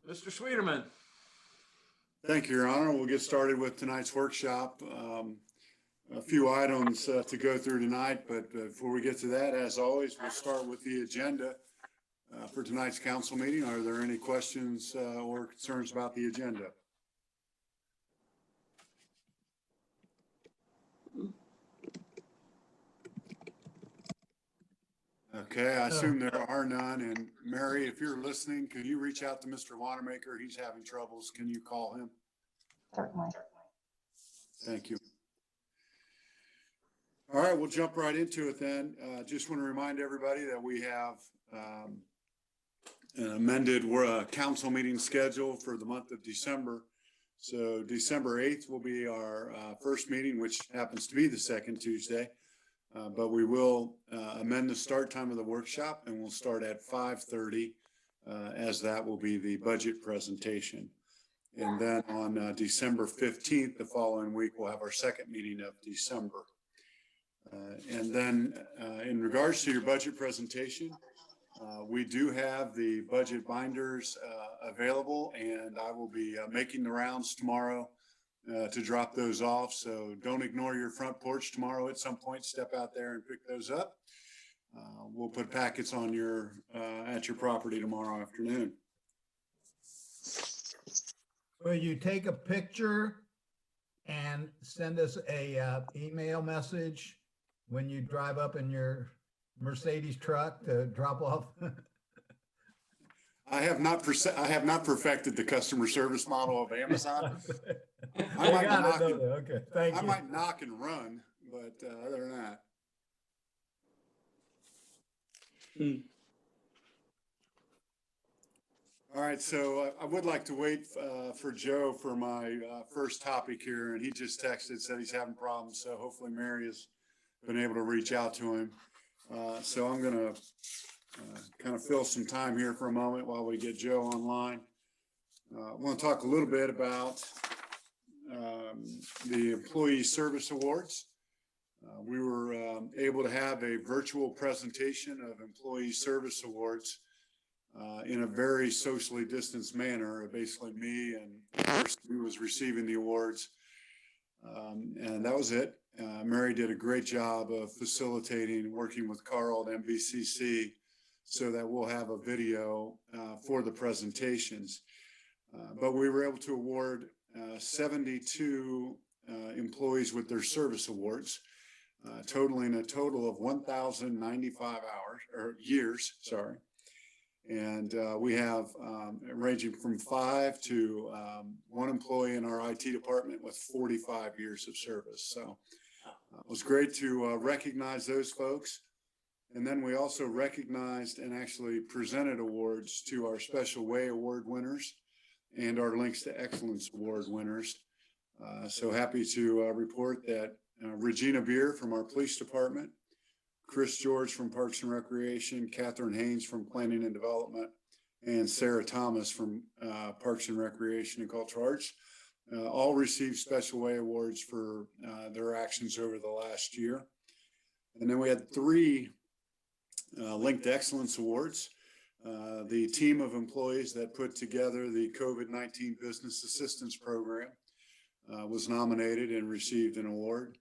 Mr. Sweeterman. Thank you, Your Honor. We'll get started with tonight's workshop. A few items to go through tonight, but before we get to that, as always, we'll start with the agenda for tonight's council meeting. Are there any questions or concerns about the agenda? Okay, I assume there are none. And Mary, if you're listening, can you reach out to Mr. Wanamaker? He's having troubles. Can you call him? Certainly. Thank you. All right, we'll jump right into it then. Just want to remind everybody that we have an amended council meeting schedule for the month of December. So December 8th will be our first meeting, which happens to be the second Tuesday. But we will amend the start time of the workshop, and we'll start at 5:30 as that will be the budget presentation. And then on December 15th, the following week, we'll have our second meeting of December. And then in regards to your budget presentation, we do have the budget binders available, and I will be making the rounds tomorrow to drop those off. So don't ignore your front porch tomorrow. At some point, step out there and pick those up. We'll put packets on your at your property tomorrow afternoon. Will you take a picture and send us a email message when you drive up in your Mercedes truck to drop off? I have not perfected the customer service model of Amazon. I might knock and run, but other than that. All right, so I would like to wait for Joe for my first topic here, and he just texted, said he's having problems, so hopefully Mary has been able to reach out to him. So I'm going to kind of fill some time here for a moment while we get Joe online. I want to talk a little bit about the Employee Service Awards. We were able to have a virtual presentation of Employee Service Awards in a very socially distanced manner. Basically me and the person who was receiving the awards. And that was it. Mary did a great job of facilitating, working with Carl at MVCC, so that we'll have a video for the presentations. But we were able to award 72 employees with their service awards, totaling a total of 1,095 years, sorry. And we have ranging from 5 to 1 employee in our IT department with 45 years of service. So it was great to recognize those folks. And then we also recognized and actually presented awards to our Special Way Award winners and our Links to Excellence Award winners. So happy to report that Regina Beer from our police department, Chris George from Parks and Recreation, Catherine Haynes from Planning and Development, and Sarah Thomas from Parks and Recreation and Cultural Arts all received Special Way Awards for their actions over the last year. And then we had 3 Linked to Excellence Awards. The team of employees that put together the COVID-19 Business Assistance Program was nominated and received an award,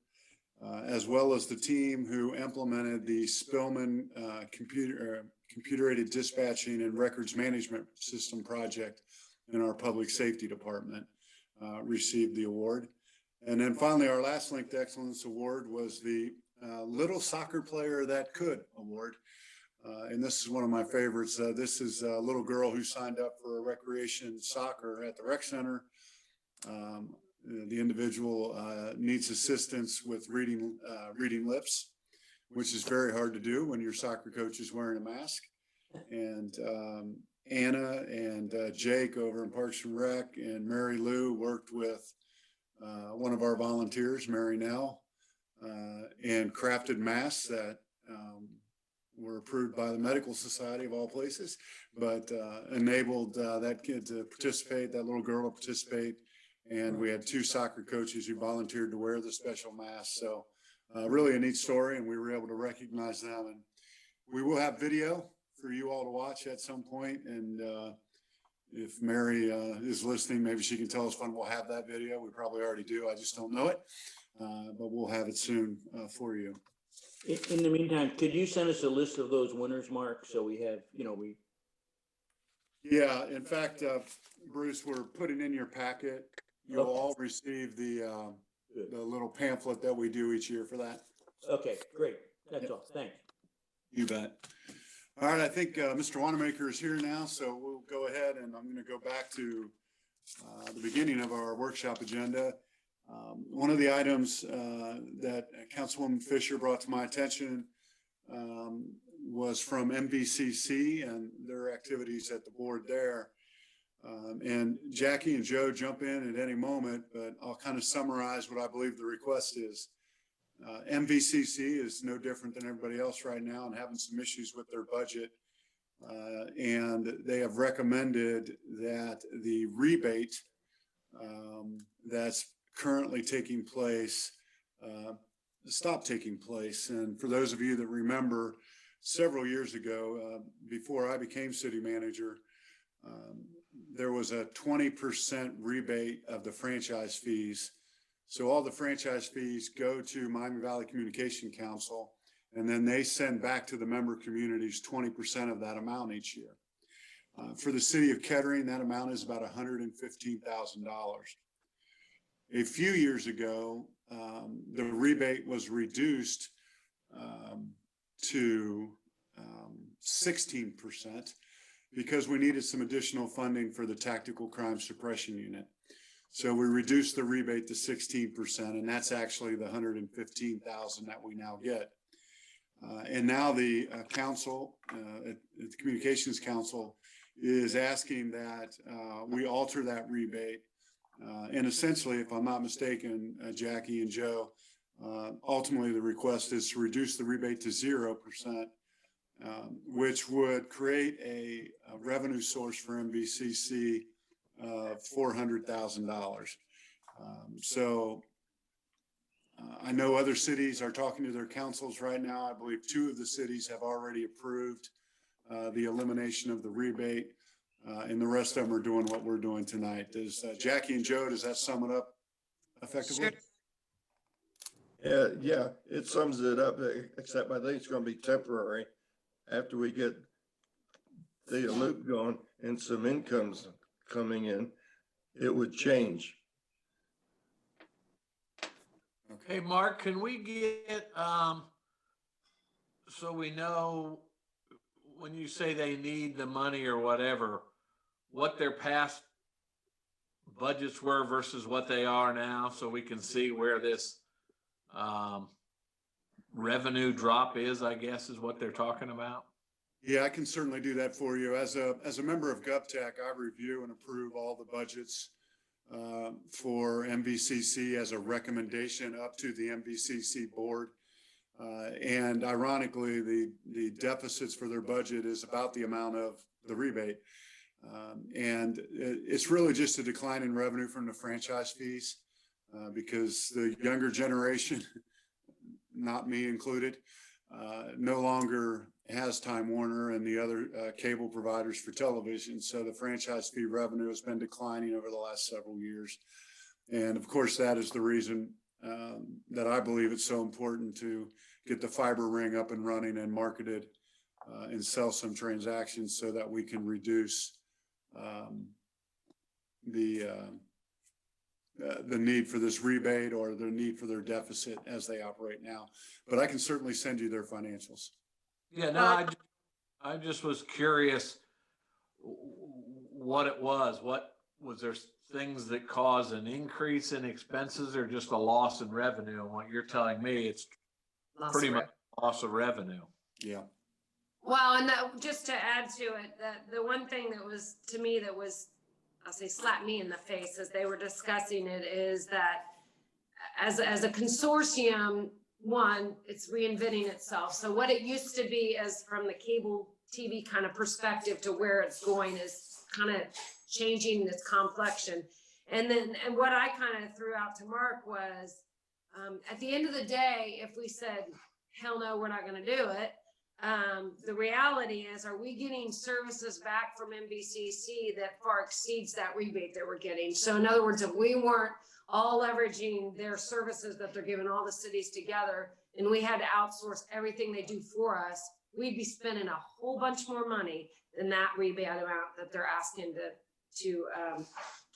as well as the team who implemented the Spillman computer-aided dispatching and records management system project in our public safety department received the award. And then finally, our last Linked to Excellence Award was the Little Soccer Player That Could Award. And this is one of my favorites. This is a little girl who signed up for recreation soccer at the rec center. The individual needs assistance with reading lips, which is very hard to do when your soccer coach is wearing a mask. And Anna and Jake over in Parks and Rec and Mary Lou worked with one of our volunteers, Mary Nell, and crafted masks that were approved by the Medical Society of all places, but enabled that kid to participate, that little girl to participate. And we had 2 soccer coaches who volunteered to wear the special mask. So really a neat story, and we were able to recognize them. And we will have video for you all to watch at some point. And If Mary is listening, maybe she can tell us when we'll have that video. We probably already do. I just don't know it. But we'll have it soon for you. In the meantime, could you send us a list of those winners, Mark? So we have, Yeah, in fact, Bruce, we're putting in your packet. You'll all receive the little pamphlet that we do each year for that. Okay, great. That's all. Thanks. You bet. All right, I think Mr. Wanamaker is here now, so we'll go ahead and I'm going to go back to the beginning of our workshop agenda. One of the items that Councilwoman Fisher brought to my attention was from MVCC and their activities at the board there. And Jackie and Joe jump in at any moment, but I'll kind of summarize what I believe the request is. MVCC is no different than everybody else right now and having some issues with their budget. And they have recommended that the rebate that's currently taking place stop taking place. And for those of you that remember, several years ago, before I became city manager, there was a 20% rebate of the franchise fees. So all the franchise fees go to Miami Valley Communication Council, and then they send back to the member communities 20% of that amount each year. For the city of Kettering, that amount is about $115,000. A few years ago, the rebate was reduced to 16% because we needed some additional funding for the Tactical Crime Suppression Unit. So we reduced the rebate to 16%, and that's actually the $115,000 that we now get. And now the council, the Communications Council, is asking that we alter that rebate. And essentially, if I'm not mistaken, Jackie and Joe, ultimately the request is to reduce the rebate to 0%, which would create a revenue source for MVCC of $400,000. So I know other cities are talking to their councils right now. I believe 2 of the cities have already approved the elimination of the rebate. And the rest of them are doing what we're doing tonight. Does Jackie and Joe, does that sum it up effectively? Yeah, it sums it up, except I think it's going to be temporary after we get the loop going and some incomes coming in. It would change. Hey, Mark, can we get, so we know when you say they need the money or whatever, what their past budgets were versus what they are now, so we can see where this revenue drop is, I guess, is what they're talking about? Yeah, I can certainly do that for you. As a member of GovTech, I review and approve all the budgets for MVCC as a recommendation up to the MVCC board. And ironically, the deficits for their budget is about the amount of the rebate. And it's really just a decline in revenue from the franchise fees because the younger generation, not me included, no longer has Time Warner and the other cable providers for television. So the franchise fee revenue has been declining over the last several years. And of course, that is the reason that I believe it's so important to get the fiber ring up and running and marketed and sell some transactions so that we can reduce the need for this rebate or the need for their deficit as they operate now. But I can certainly send you their financials. Yeah, no, I just was curious what it was. What was there things that caused an increase in expenses or just a loss in revenue? And what you're telling me, it's pretty much loss of revenue. Yeah. Well, and that, just to add to it, that the one thing that was, to me, that was, I'll say, slapped me in the face as they were discussing it is that as a consortium, one, it's reinventing itself. So what it used to be as from the cable TV kind of perspective to where it's going is kind of changing its complexion. And what I kind of threw out to Mark was, at the end of the day, if we said, hell no, we're not going to do it, the reality is, are we getting services back from MBCC that far exceeds that rebate that we're getting? So in other words, if we weren't all leveraging their services that they're giving all the cities together, and we had to outsource everything they do for us, we'd be spending a whole bunch more money than that rebate amount that they're asking to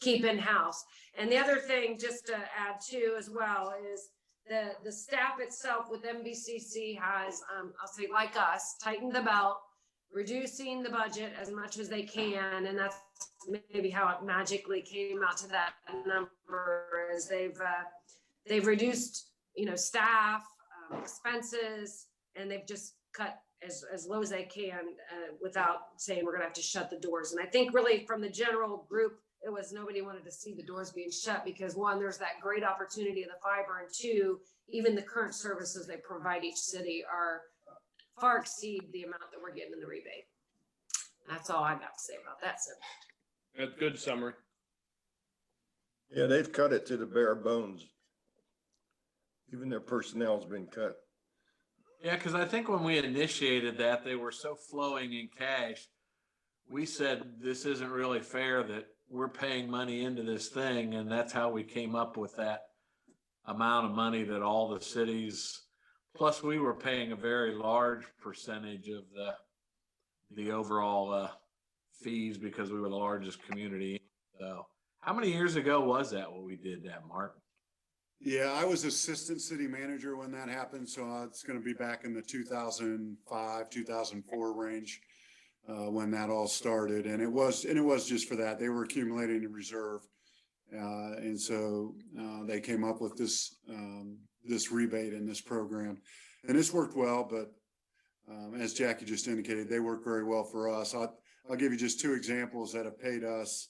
keep in-house. And the other thing, just to add to as well, is the staff itself with MBCC has, I'll say like us, tightened the belt, reducing the budget as much as they can. And that's maybe how it magically came out to that number, is they've reduced, staff, expenses, and they've just cut as low as they can without saying we're gonna have to shut the doors. And I think really from the general group, it was nobody wanted to see the doors being shut, because one, there's that great opportunity of the fiber, and two, even the current services they provide each city are far exceed the amount that we're getting in the rebate. That's all I've got to say about that subject. That's good summary. Yeah, they've cut it to the bare bones. Even their personnel's been cut. Yeah, because I think when we initiated that, they were so flowing in cash. We said, this isn't really fair that we're paying money into this thing. And that's how we came up with that amount of money that all the cities, plus we were paying a very large percentage of the overall fees because we were the largest community. So how many years ago was that when we did that, Mark? Yeah, I was assistant city manager when that happened, so it's going to be back in the 2005, 2004 range when that all started, and it was just for that. They were accumulating a reserve, and so they came up with this rebate in this program, and it's worked well. But as Jackie just indicated, they work very well for us. I'll give you just two examples that have paid us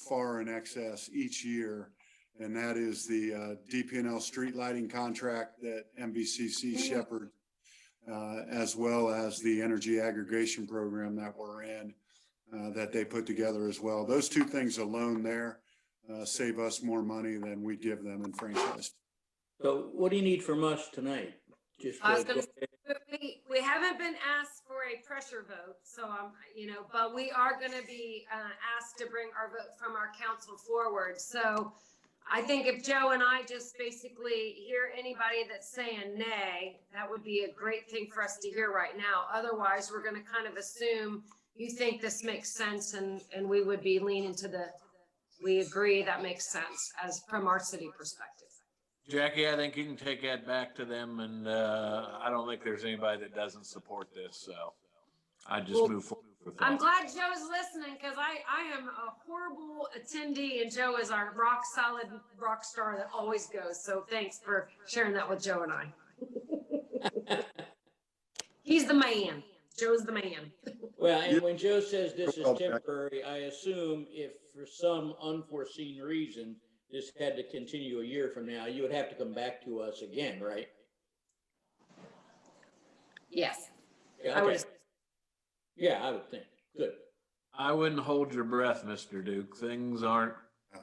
far in excess each year. And that is the DP&L street lighting contract that MBCC shepherd, as well as the energy aggregation program that we're in, that they put together as well. Those two things alone there save us more money than we give them in franchise. So what do you need from us tonight? Just I was gonna say, we haven't been asked for a pressure vote, so but we are gonna be asked to bring our vote from our council forward. So I think if Joe and I just basically hear anybody that's saying nay, that would be a great thing for us to hear right now. Otherwise, we're gonna kind of assume you think this makes sense, and we would be leaning to we agree that makes sense as from our city perspective. Jackie, I think you can take that back to them, and I don't think there's anybody that doesn't support this, so I just move forward with that. I'm glad Joe's listening, because I am a horrible attendee, and Joe is our rock solid rock star that always goes. So thanks for sharing that with Joe and I. He's the man. Joe's the man. Well, and when Joe says this is temporary, I assume if for some unforeseen reason this had to continue a year from now, you would have to come back to us again, right? Yes. Yeah, okay. Yeah, I would think. Good. I wouldn't hold your breath, Mr. Duke. Things aren't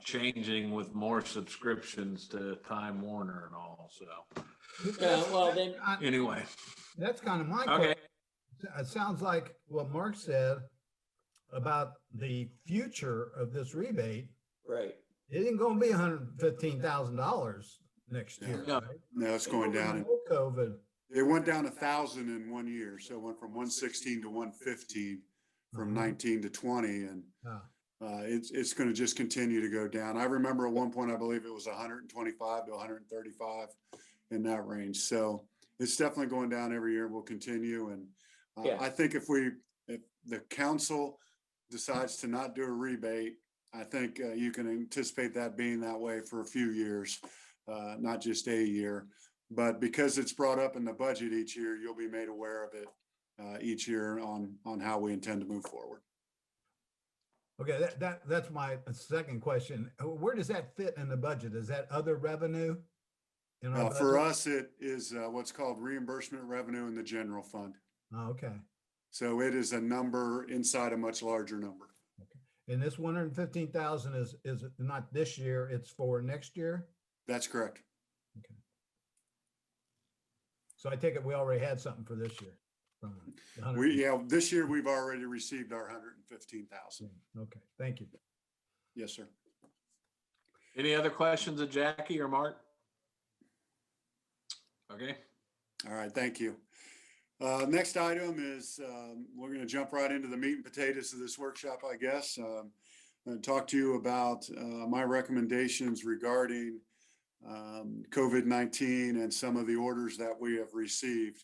changing with more subscriptions to Time Warner and all, so. Well, then. Anyway. That's kind of my Okay. question. It sounds like what Mark said about the future of this rebate. Right. It ain't gonna be $115,000 next year. No. Right? No, it's going down. COVID. It went down 1,000 in 1 year, so it went from 116 to 115, from 19 to 20, and it's going to just continue to go down. I remember at one point, I believe it was 125 to 135 in that range. So it's definitely going down every year. We'll continue, and I think if the council decides to not do a rebate, I think you can anticipate that being that way for a few years, not just a year. But because it's brought up in the budget each year, you'll be made aware of it each year on how we intend to move forward. Okay, that's my second question. Where does that fit in the budget? Is that other revenue? For us, it is what's called reimbursement revenue in the general fund. Oh, okay. So it is a number inside a much larger number. Okay. And this 115,000 is not this year, it's for next year? That's correct. Okay. So I take it we already had something for this year. This year we've already received our 115,000. Okay, thank you. Yes, sir. Any other questions of Jackie or Mark? Okay. All right, thank you. Next item is, we're going to jump right into the meat and potatoes of this workshop, I guess. And talk to you about my recommendations regarding COVID-19 and some of the orders that we have received.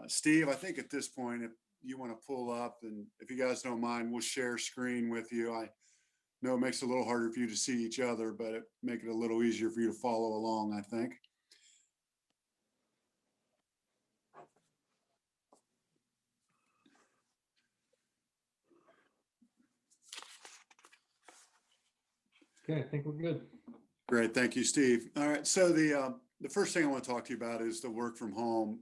Steve, I think at this point, if you want to pull up, and if you guys don't mind, we'll share screen with you. I know it makes it a little harder for you to see each other, but it make it a little easier for you to follow along, I think. Okay, I think we're good. Great, thank you, Steve. All right, so the first thing I want to talk to you about is the work from home.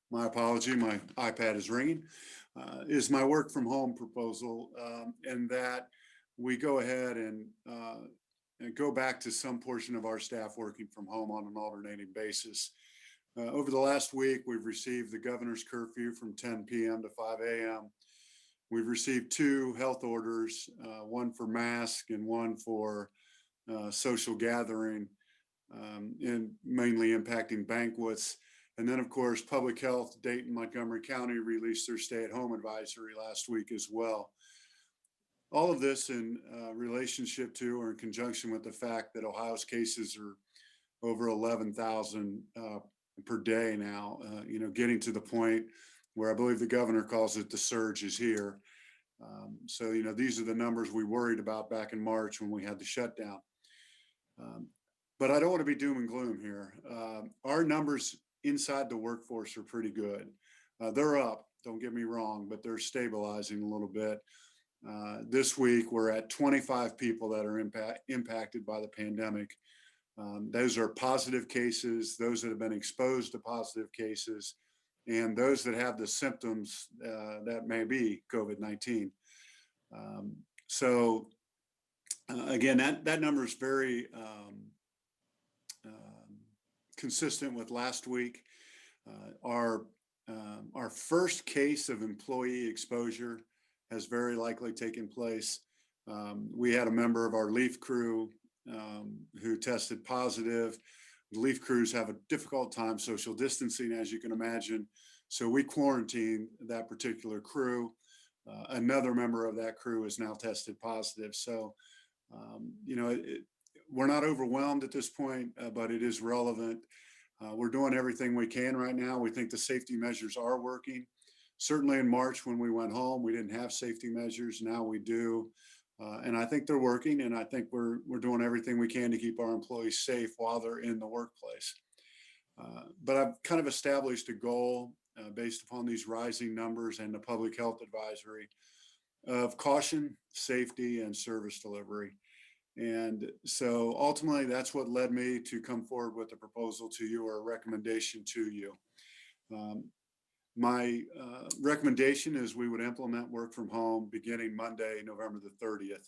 My apology, my iPad is ringing. Is my work from home proposal, and that we go ahead and go back to some portion of our staff working from home on an alternating basis. Over the last week, we've received the governor's curfew from 10 p.m. to 5 a.m. We've received 2 health orders, one for mask and one for social gathering, and mainly impacting banquets. And then, of course, Public Health, Dayton, Montgomery County released their stay-at-home advisory last week as well. All of this in relationship to or in conjunction with the fact that Ohio's cases are over 11,000 per day now, getting to the point where I believe the governor calls it the surge is here. So, these are the numbers we worried about back in March when we had the shutdown. But I don't want to be doom and gloom here. Our numbers inside the workforce are pretty good. They're up, don't get me wrong, but they're stabilizing a little bit. This week, we're at 25 people that are impacted by the pandemic. Those are positive cases, those that have been exposed to positive cases, and those that have the symptoms that may be COVID-19. So again, that number is very consistent with last week. Our first case of employee exposure has very likely taken place. We had a member of our leaf crew who tested positive. Leaf crews have a difficult time social distancing, as you can imagine. So we quarantined that particular crew. Another member of that crew is now tested positive. So, we're not overwhelmed at this point, but it is relevant. We're doing everything we can right now. We think the safety measures are working. Certainly in March when we went home, we didn't have safety measures. Now we do. And I think they're working, and I think we're doing everything we can to keep our employees safe while they're in the workplace. But I've kind of established a goal based upon these rising numbers and the public health advisory of caution, safety, and service delivery. And so ultimately, that's what led me to come forward with a proposal to you or a recommendation to you. My recommendation is we would implement work from home beginning Monday, November the 30th.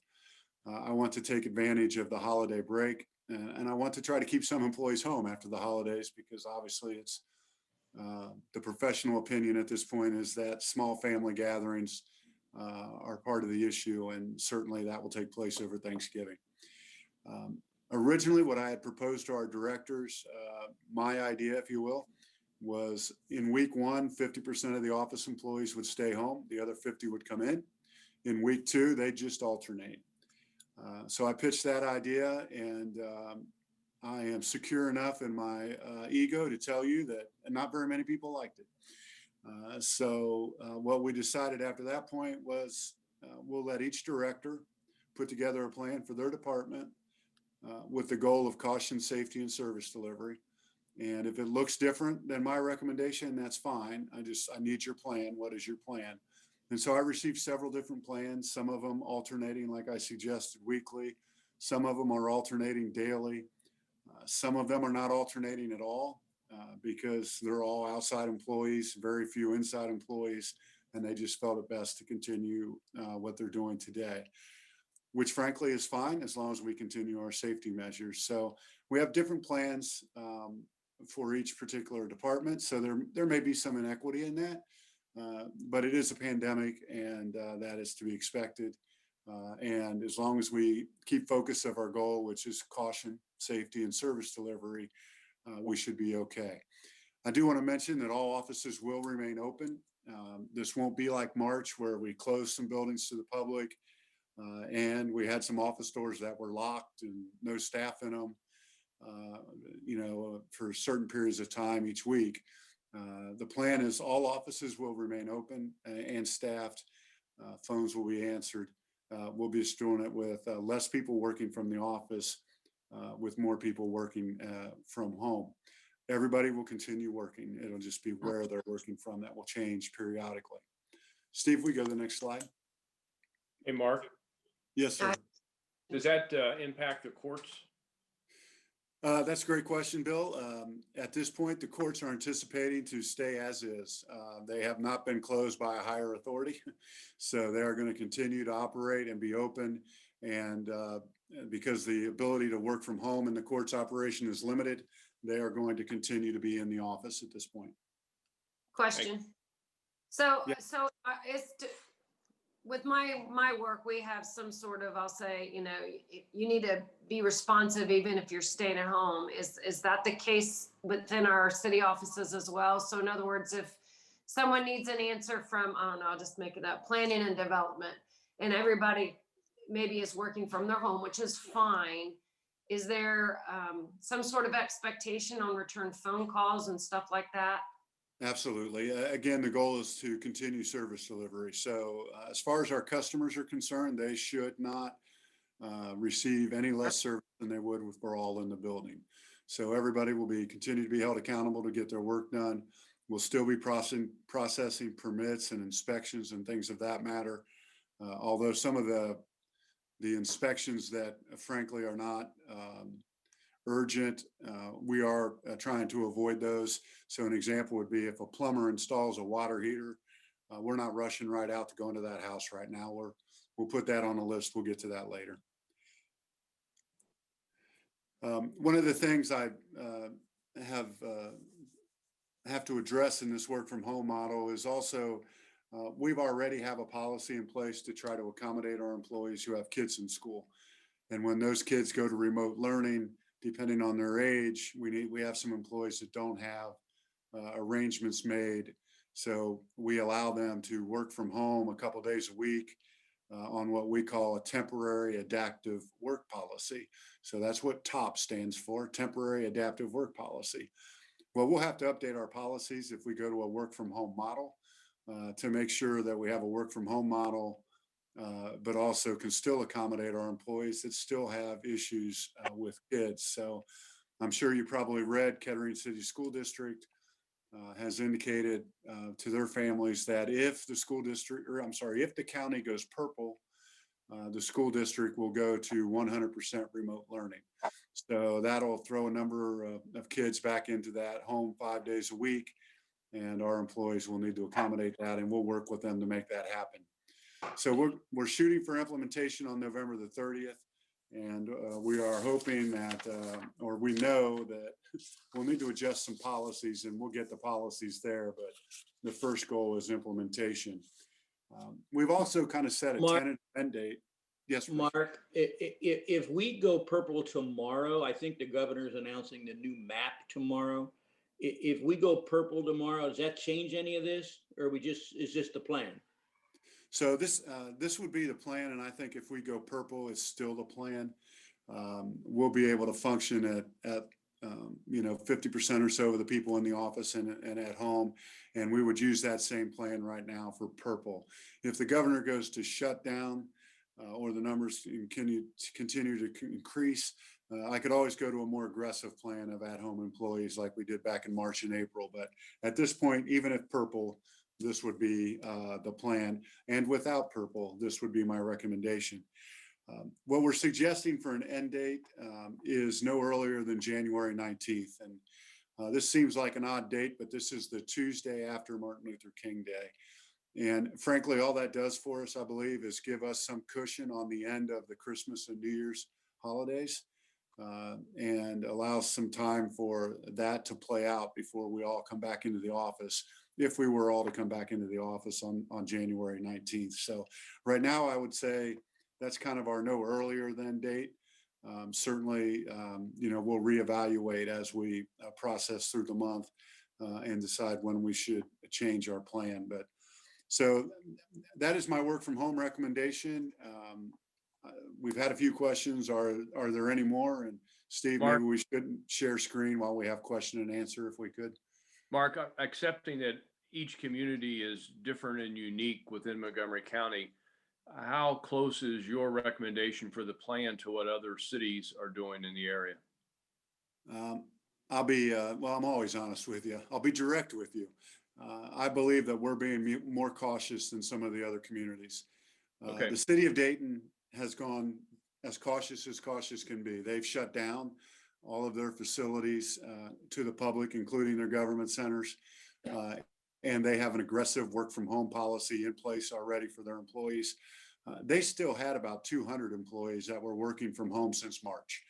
I want to take advantage of the holiday break, and I want to try to keep some employees home after the holidays, because obviously it's the professional opinion at this point is that small family gatherings are part of the issue, and certainly that will take place over Thanksgiving. Originally, what I had proposed to our directors, my idea, if you will, was in week 1, 50% of the office employees would stay home. The other 50 would come in. In week 2, they just alternate. So I pitched that idea, and I am secure enough in my ego to tell you that not very many people liked it. So what we decided after that point was we'll let each director put together a plan for their department with the goal of caution, safety, and service delivery. And if it looks different than my recommendation, that's fine. I need your plan. What is your plan? And so I received several different plans, some of them alternating, like I suggested, weekly. Some of them are alternating daily. Some of them are not alternating at all because they're all outside employees, very few inside employees, and they just felt it best to continue what they're doing today, which frankly is fine as long as we continue our safety measures. So we have different plans. for each particular department. So there may be some inequity in that. But it is a pandemic, and that is to be expected. And as long as we keep focus of our goal, which is caution, safety, and service delivery, we should be okay. I do want to mention that all offices will remain open. This won't be like March, where we closed some buildings to the public, and we had some office doors that were locked and no staff in them, for certain periods of time each week. The plan is all offices will remain open and staffed. Phones will be answered. We'll be just doing it with less people working from the office, with more people working from home. Everybody will continue working. It'll just be where they're working from that will change periodically. Steve, we go to the next slide. Hey, Mark, Yes, sir. does that impact the courts? That's a great question, Bill. At this point, the courts are anticipating to stay as is. They have not been closed by a higher authority, so they are going to continue to operate and be open. And because the ability to work from home in the court's operation is limited, they are going to continue to be in the office at this point. Question. So, Yeah. with my work, we have some sort of, I'll say, you need to be responsive even if you're staying at home. Is that the case within our city offices as well? So in other words, if someone needs an answer from, I don't know, I'll just make it up, planning and development, and everybody maybe is working from their home, which is fine. Is there some sort of expectation on return phone calls and stuff like that? Absolutely. Again, the goal is to continue service delivery. So as far as our customers are concerned, they should not receive any less service than they would if we're all in the building. So everybody will continue to be held accountable to get their work done. We'll still be processing permits and inspections and things of that matter. Although some of the inspections that frankly are not urgent, we are trying to avoid those. So an example would be if a plumber installs a water heater, we're not rushing right out to go into that house right now. We'll put that on the list. We'll get to that later. One of the things I have to address in this work from home model is also we've already have a policy in place to try to accommodate our employees who have kids in school. And when those kids go to remote learning, depending on their age, we have some employees that don't have arrangements made. So we allow them to work from home a couple days a week on what we call a temporary adaptive work policy. So that's what TOP stands for, temporary adaptive work policy. Well, we'll have to update our policies if we go to a work from home model to make sure that we have a work from home model, but also can still accommodate our employees that still have issues with kids. So I'm sure you probably read Kettering City School District has indicated to their families that if the county goes purple, the school district will go to 100% remote learning. So that'll throw a number of kids back into that home 5 days a week, and our employees will need to accommodate that, and we'll work with them to make that happen. So we're shooting for implementation on November the 30th. And we are hoping that, or we know that we'll need to adjust some policies, and we'll get the policies there. But the first goal is implementation. We've also kind of set a tentative end date. Yes, Bruce. Mark, if we go purple tomorrow, I think the governor's announcing the new map tomorrow. If we go purple tomorrow, does that change any of this, or is this the plan? So this would be the plan, and I think if we go purple, it's still the plan. We'll be able to function at 50% or so of the people in the office and at home, and we would use that same plan right now for purple. If the governor goes to shut down or the numbers continue to increase, I could always go to a more aggressive plan of at-home employees like we did back in March and April. But at this point, even if purple, this would be the plan. And without purple, this would be my recommendation. What we're suggesting for an end date is no earlier than January 19th. And this seems like an odd date, but this is the Tuesday after Martin Luther King Day. And frankly, all that does for us, I believe, is give us some cushion on the end of the Christmas and New Year's holidays. and allows some time for that to play out before we all come back into the office, if we were all to come back into the office on January 19th. So right now, I would say that's kind of our no earlier than date. Certainly, we'll reevaluate as we process through the month and decide when we should change our plan. But so that is my work from home recommendation. We've had a few questions. Are there any more? And Steve, Mark? maybe we should share screen while we have question and answer if we could. Mark, accepting that each community is different and unique within Montgomery County, how close is your recommendation for the plan to what other cities are doing in the area? I'll be, well, I'm always honest with you. I'll be direct with you. I believe that we're being more cautious than some of the other communities. Okay. The city of Dayton has gone as cautious can be. They've shut down all of their facilities to the public, including their government centers. And they have an aggressive work from home policy in place already for their employees. They still had about 200 employees that were working from home since March.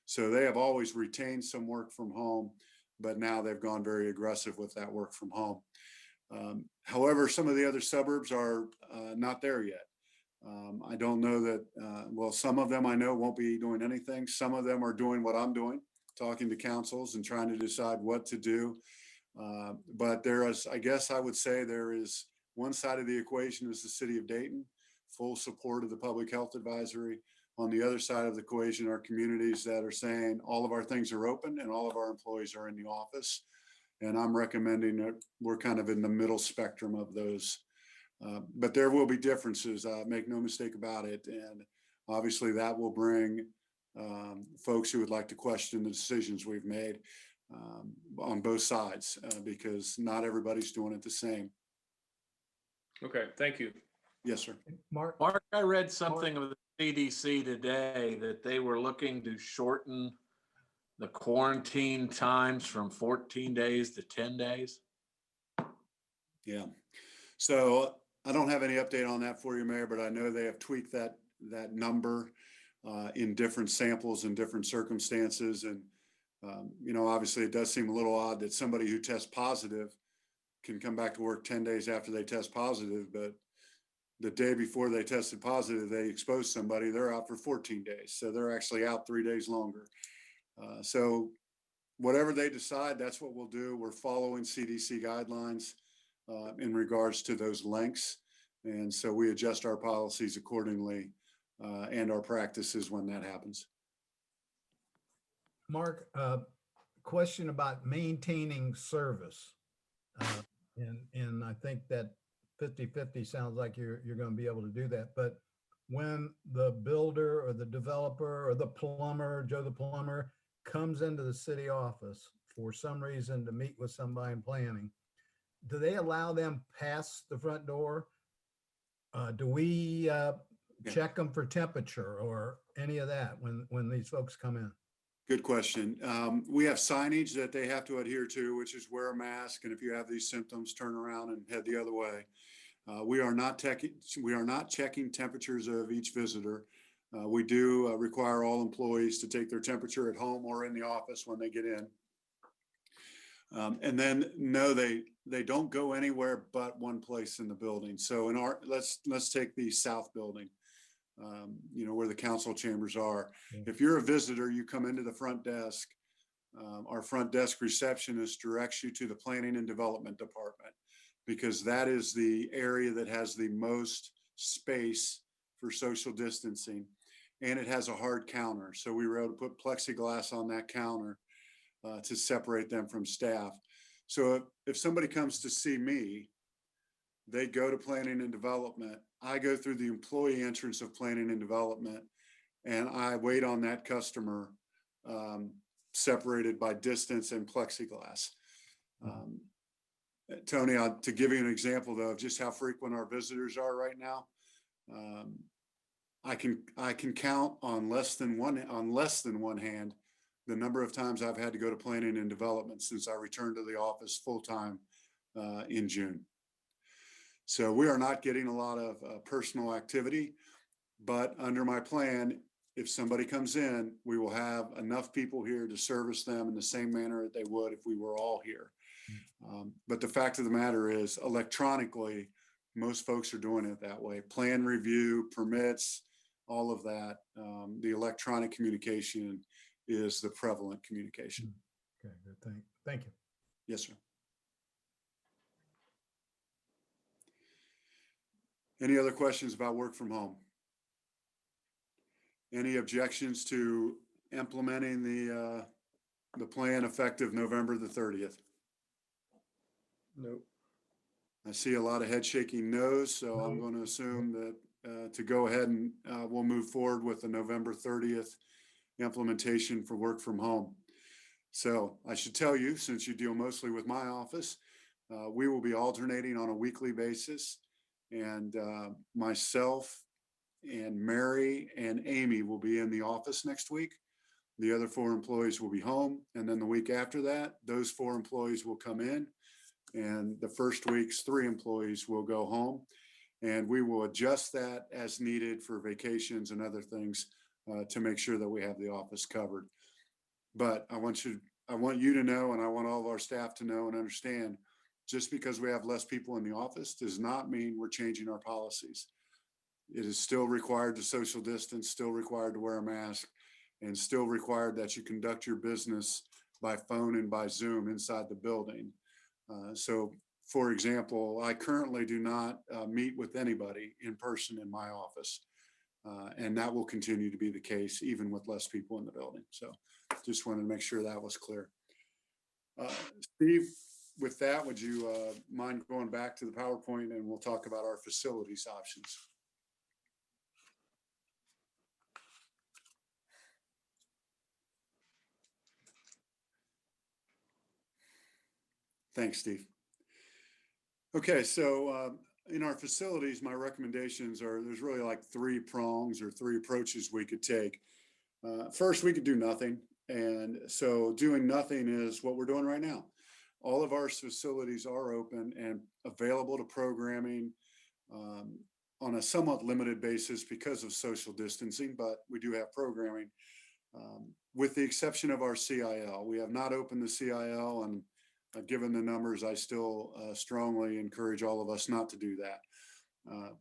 So they have always retained some work from home, but now they've gone very aggressive with that work from home. However, some of the other suburbs are not there yet. I don't know that, well, some of them I know won't be doing anything. Some of them are doing what I'm doing, talking to councils and trying to decide what to do. But there is, I guess I would say there is one side of the equation is the city of Dayton, full support of the public health advisory. On the other side of the equation are communities that are saying all of our things are open and all of our employees are in the office. And I'm recommending that we're kind of in the middle spectrum of those. But there will be differences, make no mistake about it. And obviously that will bring folks who would like to question the decisions we've made on both sides because not everybody's doing it the same. Okay, thank you. Yes, sir. Mark, Mark, I read something of the CDC today that they were looking to shorten the quarantine times from 14 days to 10 days. Yeah. So I don't have any update on that for you, Mayor, but I know they have tweaked that number in different samples and different circumstances. And, obviously it does seem a little odd that somebody who tests positive can come back to work 10 days after they test positive, but the day before they tested positive, they exposed somebody, they're out for 14 days. So they're actually out 3 days longer. So whatever they decide, that's what we'll do. We're following CDC guidelines in regards to those lengths. And so we adjust our policies accordingly and our practices when that happens. Mark, question about maintaining service. And I think that 50-50 sounds like you're going to be able to do that. But when the builder or the developer or the plumber, Joe the plumber, comes into the city office for some reason to meet with somebody in planning, do they allow them past the front door? Do we check them for temperature or any of that when these folks come in? Good question. We have signage that they have to adhere to, which is wear a mask. And if you have these symptoms, turn around and head the other way. We are not checking temperatures of each visitor. We do require all employees to take their temperature at home or in the office when they get in. And then no, they don't go anywhere but one place in the building. So let's take the south building, where the council chambers are. If you're a visitor, you come into the front desk. Our front desk receptionist directs you to the planning and development department because that is the area that has the most space for social distancing. And it has a hard counter. So we were able to put plexiglass on that counter to separate them from staff. So if somebody comes to see me, they go to planning and development. I go through the employee entrance of planning and development, and I wait on that customer separated by distance and plexiglass. Tony, to give you an example though of just how frequent our visitors are right now, I can count on less than one hand the number of times I've had to go to planning and development since I returned to the office full time in June. So we are not getting a lot of personal activity, but under my plan, if somebody comes in, we will have enough people here to service them in the same manner that they would if we were all here. But the fact of the matter is, electronically, most folks are doing it that way. Plan review, permits, all of that. The electronic communication is the prevalent communication. Okay, good. Thank you. Yes, sir. Any other questions about work from home? Any objections to implementing the plan effective November the 30th? Nope. I see a lot of head shaking no's, so I'm going to assume that to go ahead and we'll move forward with the November 30th implementation for work from home. So I should tell you, since you deal mostly with my office, we will be alternating on a weekly basis, and myself and Mary and Amy will be in the office next week. The other 4 employees will be home, and then the week after that, those 4 employees will come in, and the first week's 3 employees will go home, and we will adjust that as needed for vacations and other things to make sure that we have the office covered. But I want you to know, and I want all of our staff to know and understand, just because we have less people in the office does not mean we're changing our policies. It is still required to social distance, still required to wear a mask, and still required that you conduct your business by phone and by Zoom inside the building. So, for example, I currently do not meet with anybody in person in my office. And that will continue to be the case even with less people in the building. So just wanted to make sure that was clear. Steve, with that, would you mind going back to the PowerPoint and we'll talk about our facilities options? Thanks, Steve. Okay, so in our facilities, my recommendations are, there's really like 3 prongs or 3 approaches we could take. First, we could do nothing. And so doing nothing is what we're doing right now. All of our facilities are open and available to programming on a somewhat limited basis because of social distancing, but we do have programming. With the exception of our CIL. We have not opened the CIL, and given the numbers, I still strongly encourage all of us not to do that.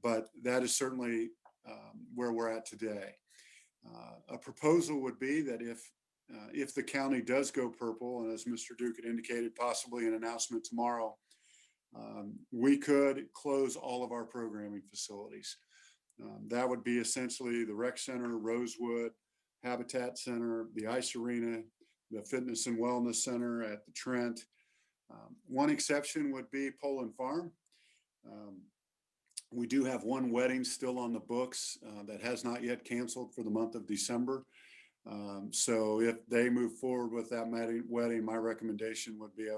But that is certainly where we're at today. A proposal would be that if the county does go purple, and as Mr. Duke had indicated, possibly an announcement tomorrow, we could close all of our programming facilities. That would be essentially the rec center, Rosewood, Habitat Center, the ice arena, the fitness and wellness center at the Trent. One exception would be Poland Farm. We do have 1 wedding still on the books that has not yet canceled for the month of December. So if they move forward with that wedding, my recommendation would be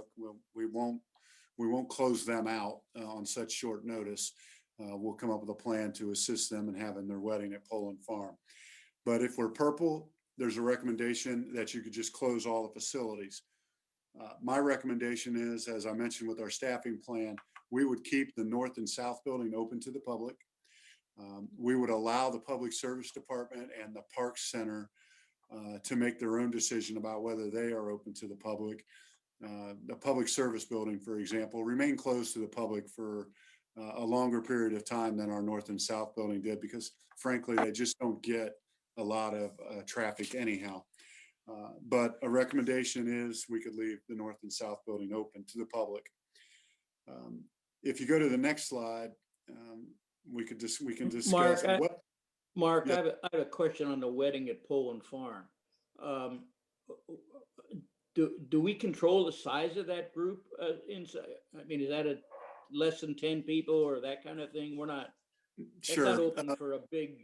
we won't close them out on such short notice. We'll come up with a plan to assist them in having their wedding at Poland Farm. But if we're purple, there's a recommendation that you could just close all the facilities. My recommendation is, as I mentioned with our staffing plan, we would keep the north and south building open to the public. We would allow the public service department and the parks center to make their own decision about whether they are open to the public. The public service building, for example, remained closed to the public for a longer period of time than our north and south building did, because frankly, they just don't get a lot of traffic anyhow. But a recommendation is we could leave the north and south building open to the public. If you go to the next slide, we can discuss what. Mark, Yeah. I have a question on the wedding at Poland Farm. Do we control the size of that group inside? I mean, is that less than 10 people or that kind of thing? We're not. That's not Sure. open for a big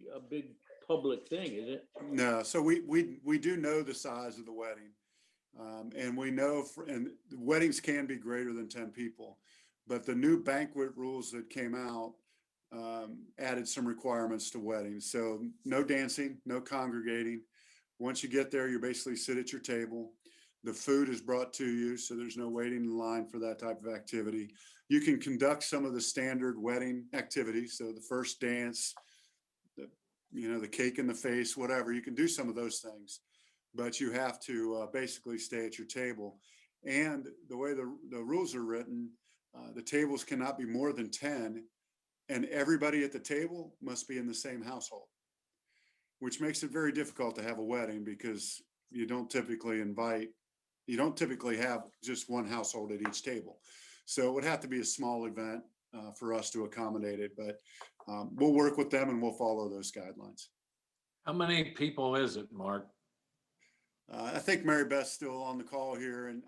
public thing, is it? No. So we do know the size of the wedding, and we know and weddings can be greater than 10 people, but the new banquet rules that came out added some requirements to weddings. So no dancing, no congregating. Once you get there, you basically sit at your table. The food is brought to you, so there's no waiting in line for that type of activity. You can conduct some of the standard wedding activities. So the first dance, the cake in the face, whatever. You can do some of those things, but you have to basically stay at your table. And the way the rules are written, the tables cannot be more than 10, and everybody at the table must be in the same household, which makes it very difficult to have a wedding because you don't typically have just one household at each table. So it would have to be a small event for us to accommodate it, but we'll work with them and we'll follow those guidelines. How many people is it, Mark? I think Mary Beth's still on the call here, and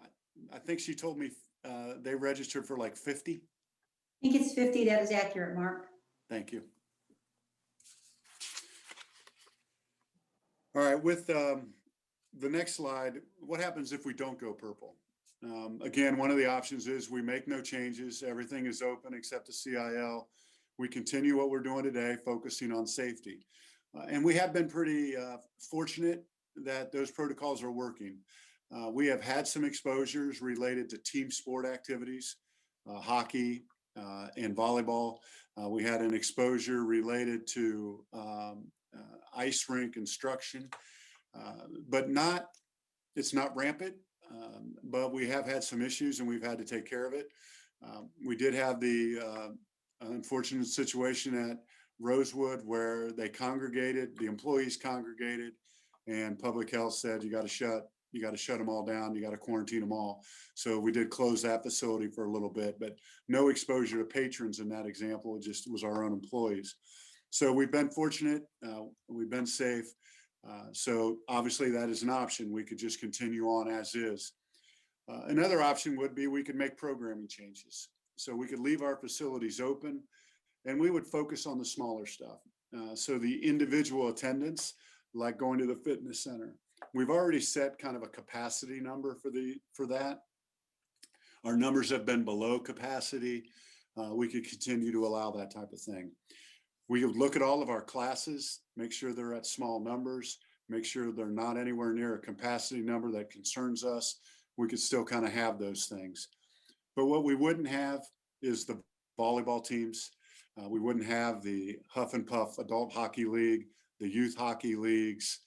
I think she told me they registered for like 50. I think it's 50. That is accurate, Mark. Thank you. All right, with the next slide, what happens if we don't go purple? Again, one of the options is we make no changes. Everything is open except the CIL. We continue what we're doing today, focusing on safety. And we have been pretty fortunate that those protocols are working. We have had some exposures related to team sport activities, hockey and volleyball. We had an exposure related to ice rink instruction, but it's not rampant, but we have had some issues and we've had to take care of it. We did have the unfortunate situation at Rosewood where the employees congregated, and public health said, you got to shut them all down. You got to quarantine them all. So we did close that facility for a little bit, but no exposure to patrons in that example. It just was our own employees. So we've been fortunate. We've been safe. So obviously that is an option. We could just continue on as is. Another option would be we could make programming changes. So we could leave our facilities open and we would focus on the smaller stuff. So the individual attendance, like going to the fitness center, we've already set kind of a capacity number for that. Our numbers have been below capacity. We could continue to allow that type of thing. We would look at all of our classes, make sure they're at small numbers, make sure they're not anywhere near a capacity number that concerns us. We could still kind of have those things. But what we wouldn't have is the volleyball teams. We wouldn't have the Huff and Puff Adult Hockey League, the youth hockey leagues,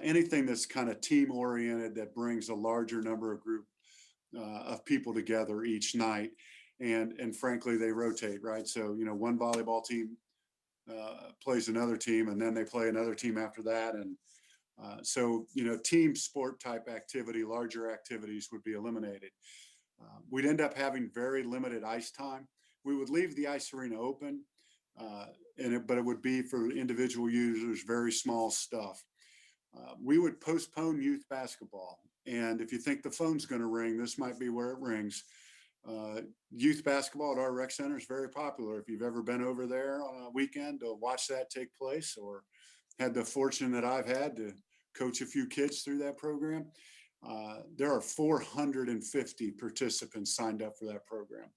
anything that's kind of team oriented that brings a larger number of people together each night. And frankly, they rotate, right? So, one volleyball team plays another team and then they play another team after that. And so, team sport type activity, larger activities would be eliminated. We'd end up having very limited ice time. We would leave the ice arena open, but it would be for individual users, very small stuff. We would postpone youth basketball. And if you think the phone's going to ring, this might be where it rings. Youth basketball at our rec center is very popular. If you've ever been over there on a weekend to watch that take place, or had the fortune that I've had to coach a few kids through that program, there are 450 participants signed up for that program.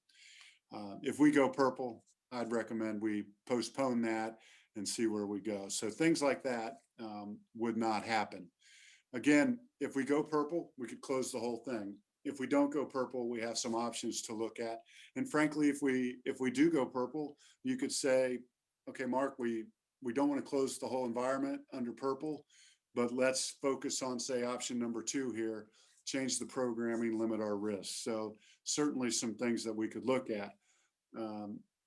If we go purple, I'd recommend we postpone that and see where we go. So things like that would not happen. Again, if we go purple, we could close the whole thing. If we don't go purple, we have some options to look at. And frankly, if we do go purple, you could say, okay, Mark, we don't want to close the whole environment under purple, but let's focus on, say, option number 2 here, change the programming, limit our risks. So certainly some things that we could look at.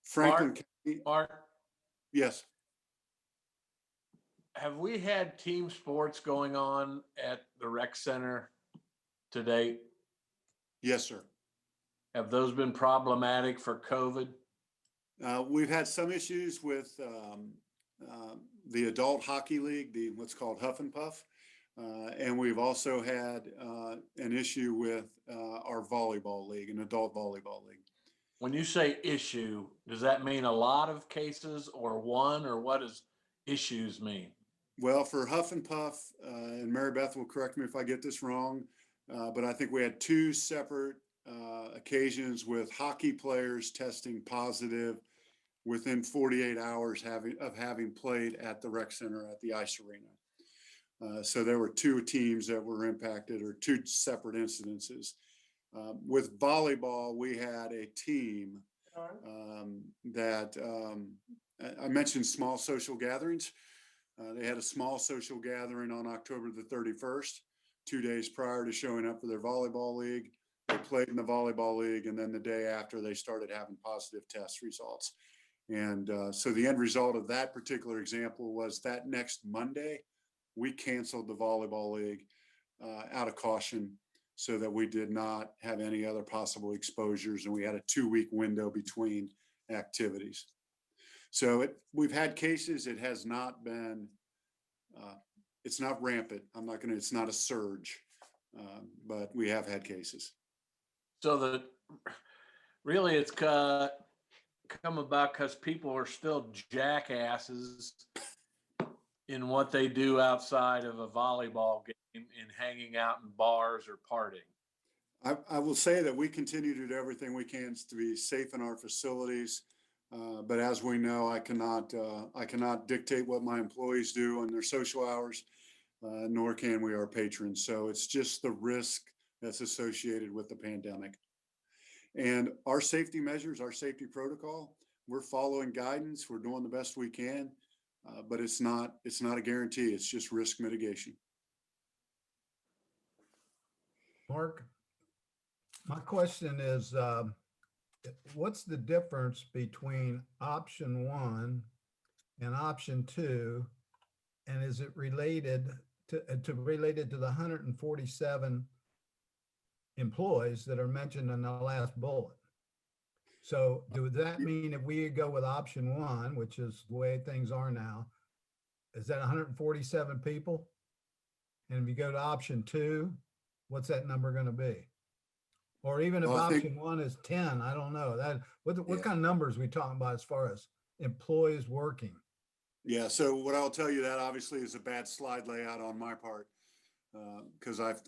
Franklin County. Mark, Yes. have we had team sports going on at the rec center to date? Yes, sir. Have those been problematic for COVID? We've had some issues with the Adult Hockey League, what's called Huff and Puff. And we've also had an issue with our volleyball league, an adult volleyball league. When you say issue, does that mean a lot of cases or one, or what does issues mean? Well, for Huff and Puff, and Mary Beth will correct me if I get this wrong, but I think we had 2 separate occasions with hockey players testing positive within 48 hours of having played at the rec center at the ice arena. So there were 2 teams that were impacted, or 2 separate incidences. With volleyball, we had a team that I mentioned small social gatherings. They had a small social gathering on October the 31st, 2 days prior to showing up for their volleyball league. They played in the volleyball league, and then the day after, they started having positive test results. And so the end result of that particular example was that next Monday, we canceled the volleyball league out of caution so that we did not have any other possible exposures. And we had a 2-week window between activities. So we've had cases. It has not been, it's not rampant. It's not a surge, but we have had cases. So really it's come about because people are still jackasses in what they do outside of a volleyball game and hanging out in bars or partying. I will say that we continue to do everything we can to be safe in our facilities. But as we know, I cannot dictate what my employees do on their social hours, nor can we our patrons. So it's just the risk that's associated with the pandemic. And our safety measures, our safety protocol, we're following guidance. We're doing the best we can, but it's not a guarantee. It's just risk mitigation. Mark, my question is, what's the difference between option 1 and option 2? And is it related to the 147 employees that are mentioned in the last bullet? So does that mean if we go with option 1, which is the way things are now, is that 147 people? And if you go to option 2, what's that number going to be? Or even if Well, option 1 is 10, I don't know. What Yeah. kind of numbers we talking about as far as employees working? Yeah. So what I'll tell you, that obviously is a bad slide layout on my part, because I've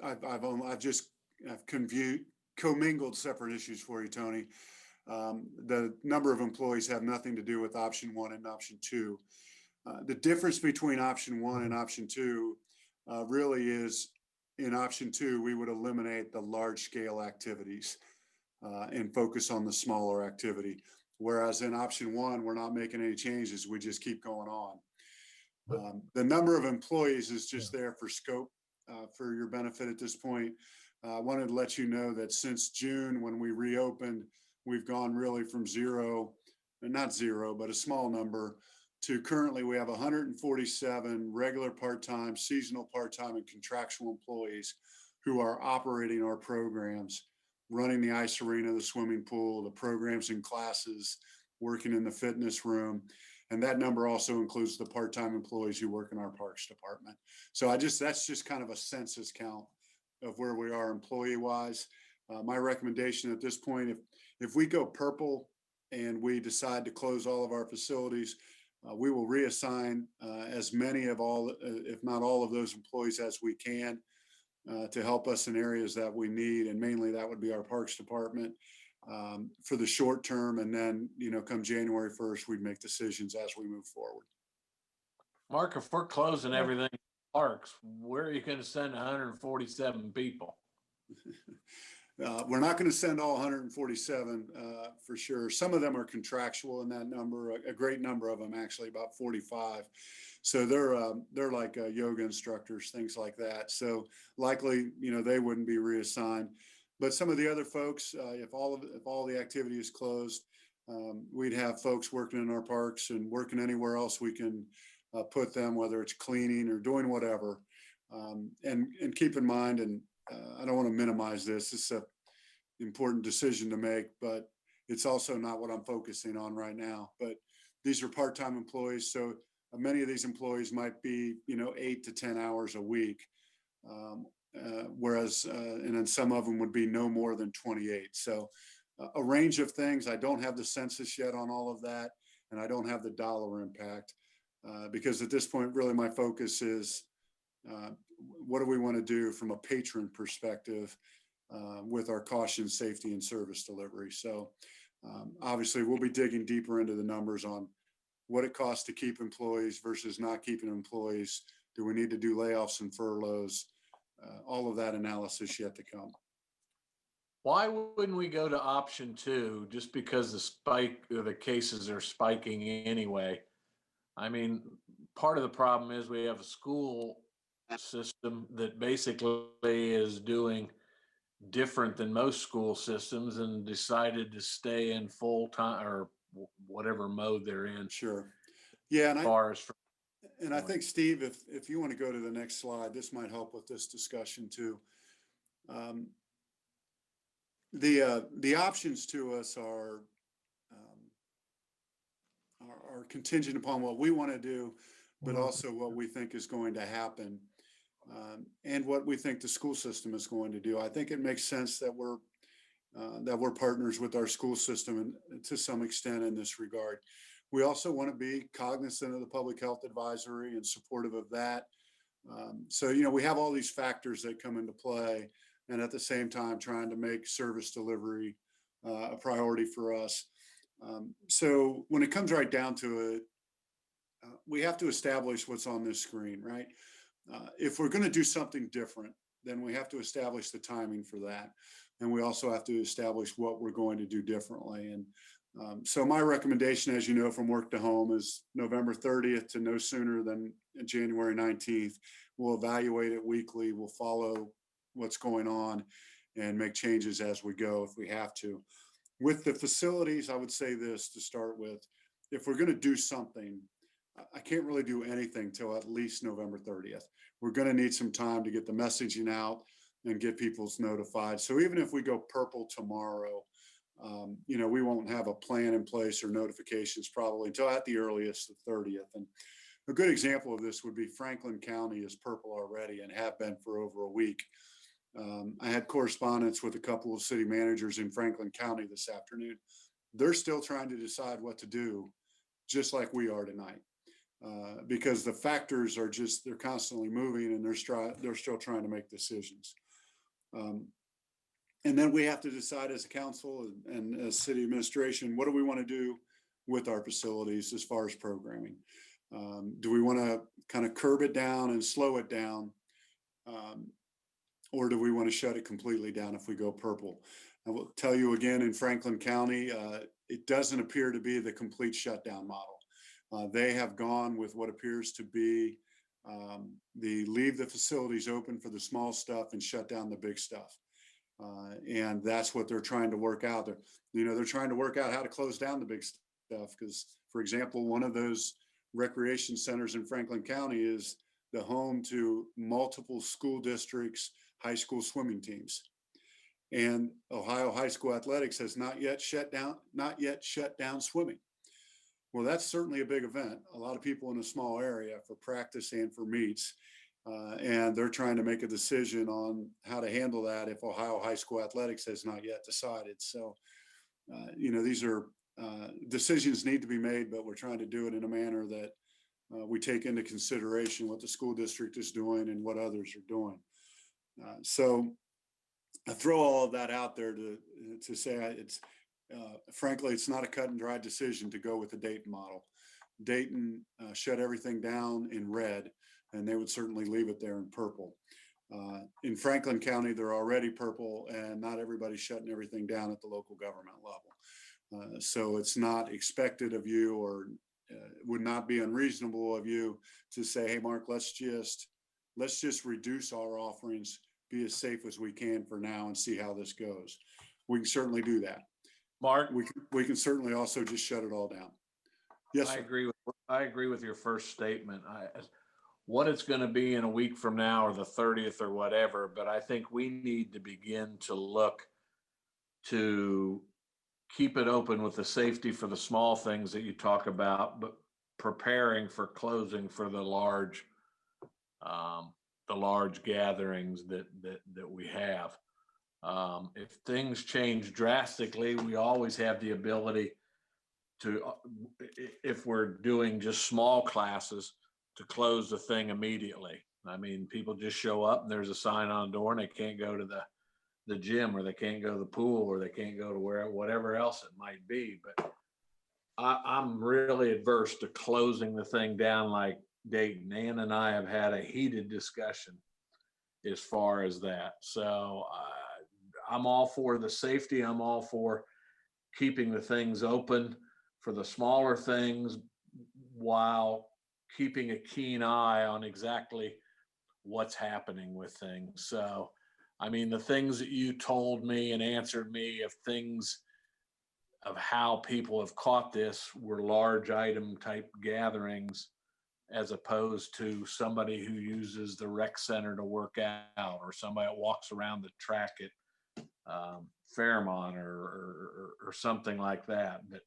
commingled separate issues for you, Tony. The number of employees have nothing to do with option 1 and option 2. The difference between option 1 and option 2 really is, in option 2, we would eliminate the large scale activities and focus on the smaller activity. Whereas in option 1, we're not making any changes. We just keep going on. The number of employees is just there for scope, for your benefit at this point. I wanted to let you know that since June, when we reopened, we've gone really from not zero, but a small number, to currently we have 147 regular part-time, seasonal part-time, and contractual employees who are operating our programs, running the ice arena, the swimming pool, the programs and classes, working in the fitness room. And that number also includes the part-time employees who work in our parks department. So that's just kind of a census count of where we are employee-wise. My recommendation at this point, if we go purple and we decide to close all of our facilities, we will reassign as many of all, if not all of those employees as we can to help us in areas that we need. And mainly that would be our parks department for the short term. And then, come January 1st, we'd make decisions as we move forward. Mark, if we're closing everything in parks, where are you going to send 147 people? We're not going to send all 147 for sure. Some of them are contractual in that number, a great number of them, actually, about 45. So they're like yoga instructors, things like that. So likely, they wouldn't be reassigned. But some of the other folks, if all the activity is closed, we'd have folks working in our parks and working anywhere else we can put them, whether it's cleaning or doing whatever. And keep in mind, and I don't want to minimize this. It's an important decision to make, but it's also not what I'm focusing on right now. But these are part-time employees, so many of these employees might be, 8 to 10 hours a week, whereas and then some of them would be no more than 28. So a range of things. I don't have the census yet on all of that, and I don't have the dollar impact because at this point, really, my focus is what do we want to do from a patron perspective with our caution, safety, and service delivery. So obviously we'll be digging deeper into the numbers on what it costs to keep employees versus not keeping employees. Do we need to do layoffs and furloughs? All of that analysis yet to come. Why wouldn't we go to option 2 just because the cases are spiking anyway? I mean, part of the problem is we have a school system that basically is doing different than most school systems and decided to stay in full time or whatever mode they're in Sure. Yeah, as far as. and I think, Steve, if you want to go to the next slide, this might help with this discussion too. Um, the options to us are contingent upon what we want to do, but also what we think is going to happen, and what we think the school system is going to do. I think it makes sense that we're partners with our school system and to some extent in this regard. We also want to be cognizant of the public health advisory and supportive of that. So, we have all these factors that come into play, and at the same time trying to make service delivery a priority for us. So when it comes right down to it, we have to establish what's on this screen, right? If we're going to do something different, then we have to establish the timing for that. And we also have to establish what we're going to do differently. And so my recommendation, as you know, from work to home is November 30th to no sooner than January 19th. We'll evaluate it weekly. We'll follow what's going on and make changes as we go if we have to. With the facilities, I would say this to start with. If we're going to do something, I can't really do anything till at least November 30th. We're going to need some time to get the messaging out and get people's notified. So even if we go purple tomorrow, we won't have a plan in place or notifications probably until at the earliest the 30th. And a good example of this would be Franklin County is purple already and have been for over a week. I had correspondence with a couple of city managers in Franklin County this afternoon. They're still trying to decide what to do, just like we are tonight, because the factors are they're constantly moving and they're still trying to make decisions. And then we have to decide as a council and as city administration, what do we want to do with our facilities as far as programming? Do we want to kind of curb it down and slow it down? Or do we want to shut it completely down if we go purple? I will tell you again, in Franklin County, it doesn't appear to be the complete shutdown model. They have gone with what appears to be the leave the facilities open for the small stuff and shut down the big stuff. And that's what they're trying to work out. They're trying to work out how to close down the big stuff. Because, for example, one of those recreation centers in Franklin County is the home to multiple school districts' high school swimming teams. And Ohio High School Athletics has not yet shut down swimming. Well, that's certainly a big event. A lot of people in a small area for practice and for meets. And they're trying to make a decision on how to handle that if Ohio High School Athletics has not yet decided. So, these are decisions need to be made, but we're trying to do it in a manner that we take into consideration what the school district is doing and what others are doing. So I throw all of that out there to say frankly, it's not a cut and dry decision to go with the Dayton model. Dayton shut everything down in red, and they would certainly leave it there in purple. In Franklin County, they're already purple, and not everybody's shutting everything down at the local government level. So it's not expected of you, or would not be unreasonable of you to say, hey, Mark, let's just reduce our offerings, be as safe as we can for now, and see how this goes. We can certainly do that. Mark, we can certainly also just shut it all down. Yes, I sir. agree with your first statement. What it's going to be in a week from now or the 30th or whatever, but I think we need to begin to look to keep it open with the safety for the small things that you talk about, but preparing for closing for the large gatherings that we have. If things change drastically, we always have the ability to, if we're doing just small classes, to close the thing immediately. I mean, people just show up and there's a sign on the door and they can't go to the gym, or they can't go to the pool, or they can't go to whatever else it might be. But I'm really adverse to closing the thing down like Dayton. Ann and I have had a heated discussion as far as that. So I'm all for the safety. I'm all for keeping the things open for the smaller things while keeping a keen eye on exactly what's happening with things. So, I mean, the things that you told me and answered me of things of how people have caught this were large item type gatherings as opposed to somebody who uses the rec center to work out or somebody that walks around the track at Fairmont or something like that. But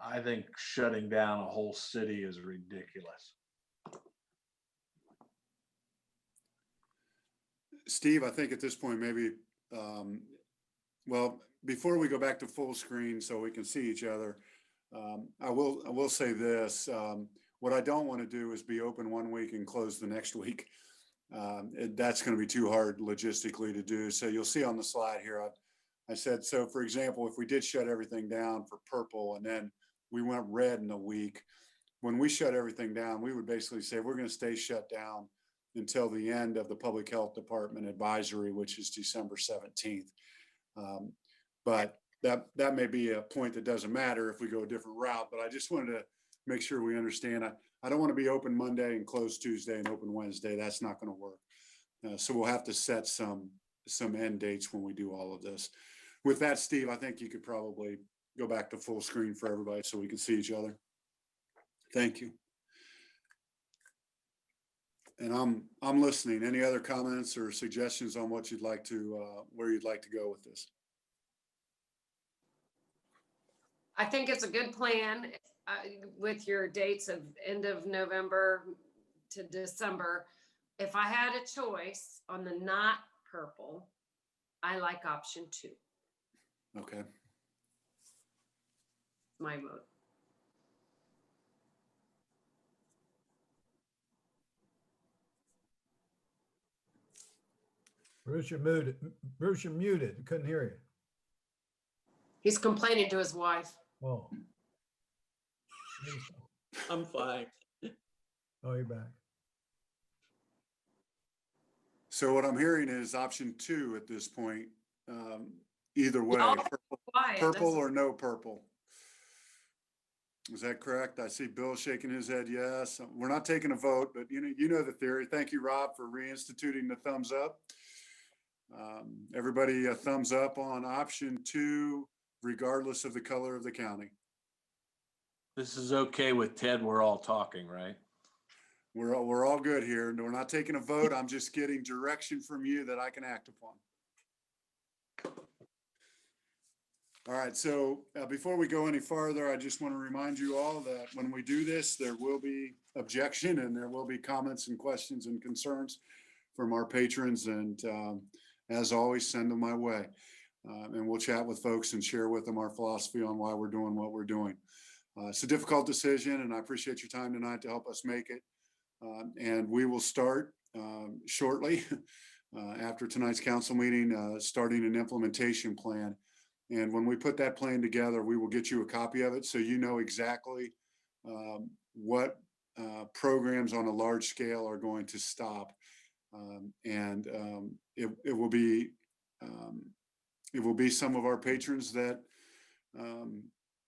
I think shutting down a whole city is ridiculous. Steve, I think at this point, maybe, well, before we go back to full screen so we can see each other, I will say this. What I don't want to do is be open one week and close the next week. That's going to be too hard logistically to do. So you'll see on the slide here, I said, so for example, if we did shut everything down for purple and then we went red in a week, when we shut everything down, we would basically say we're going to stay shut down until the end of the Public Health Department advisory, which is December 17th. But that may be a point that doesn't matter if we go a different route, but I just wanted to make sure we understand. I don't want to be open Monday and close Tuesday and open Wednesday. That's not going to work. So we'll have to set some end dates when we do all of this. With that, Steve, I think you could probably go back to full screen for everybody so we can see each other. Thank you. And I'm listening. Any other comments or suggestions on what you'd like to, where you'd like to go with this? I think it's a good plan with your dates of end of November to December. If I had a choice on the not purple, I like option 2. Okay. My vote. Bruce, you're muted. Bruce, you're muted. Couldn't hear you. He's complaining to his wife. Oh. I'm fine. Oh, you're back. So what I'm hearing is option 2 at this point. Either way, No, purple or no purple. Is that correct? I see Bill shaking his head yes. We're not taking a vote, but you know the theory. Thank you, Rob, for reinstituting the thumbs up. Everybody a thumbs up on option 2, regardless of the color of the county. This is okay with Ted. We're all talking, right? We're all good here. We're not taking a vote. I'm just getting direction from you that I can act upon. All right, so before we go any farther, I just want to remind you all that when we do this, there will be objection and there will be comments and questions and concerns from our patrons. And as always, send them my way. And we'll chat with folks and share with them our philosophy on why we're doing what we're doing. It's a difficult decision, and I appreciate your time tonight to help us make it. And we will start shortly after tonight's council meeting, starting an implementation plan. And when we put that plan together, we will get you a copy of it so you know exactly what programs on a large scale are going to stop. It will be some of our patrons that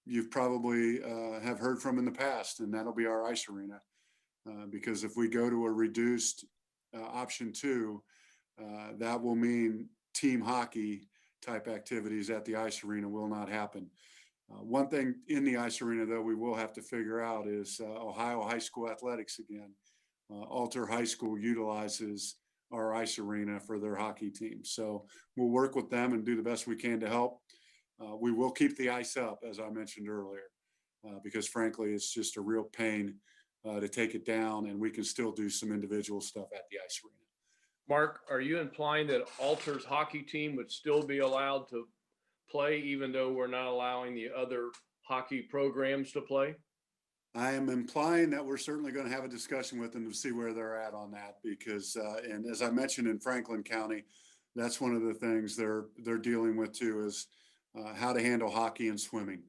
you've probably have heard from in the past, and that'll be our ice arena. Because if we go to a reduced option 2, that will mean team hockey type activities at the ice arena will not happen. One thing in the ice arena, though, we will have to figure out is Ohio high school athletics again. Alter High School utilizes our ice arena for their hockey team. So we'll work with them and do the best we can to help. We will keep the ice up, as I mentioned earlier, because frankly, it's just a real pain to take it down, and we can still do some individual stuff at the ice arena. Mark, are you implying that Alter's hockey team would still be allowed to play even though we're not allowing the other hockey programs to play? I am implying that we're certainly going to have a discussion with them to see where they're at on that, because, and as I mentioned in Franklin County, that's one of the things they're dealing with too, is how to handle hockey and swimming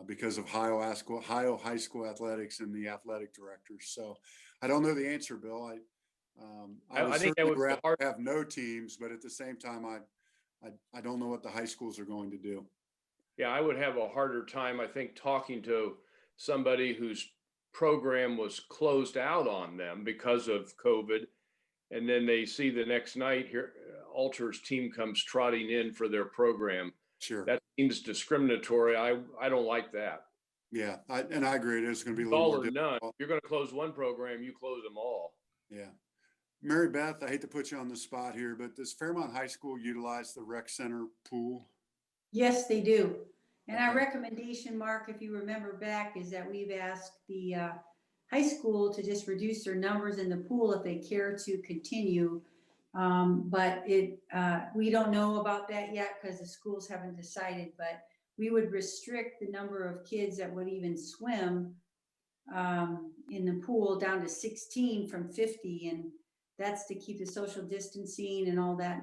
because of Ohio high school athletics and the athletic directors. So I don't know the answer, Bill. I would think that certainly would be rather hard. have no teams, but at the same time, I don't know what the high schools are going to do. Yeah, I would have a harder time, I think, talking to somebody who's program was closed out on them because of COVID. And then they see the next night here, Alter's team comes trotting in for their program. Sure. That seems discriminatory. I don't like that. Yeah, and I agree. It's going to be a little All more or none. difficult. You're going to close one program, you close them all. Yeah. Mary Beth, I hate to put you on the spot here, but does Fairmont High School utilize the rec center pool? Yes, they do. And our Okay. recommendation, Mark, if you remember back, is that we've asked the high school to just reduce their numbers in the pool if they care to continue. But we don't know about that yet because the schools haven't decided, but we would restrict the number of kids that would even swim in the pool down to 16 from 50. And that's to keep the social distancing and all that,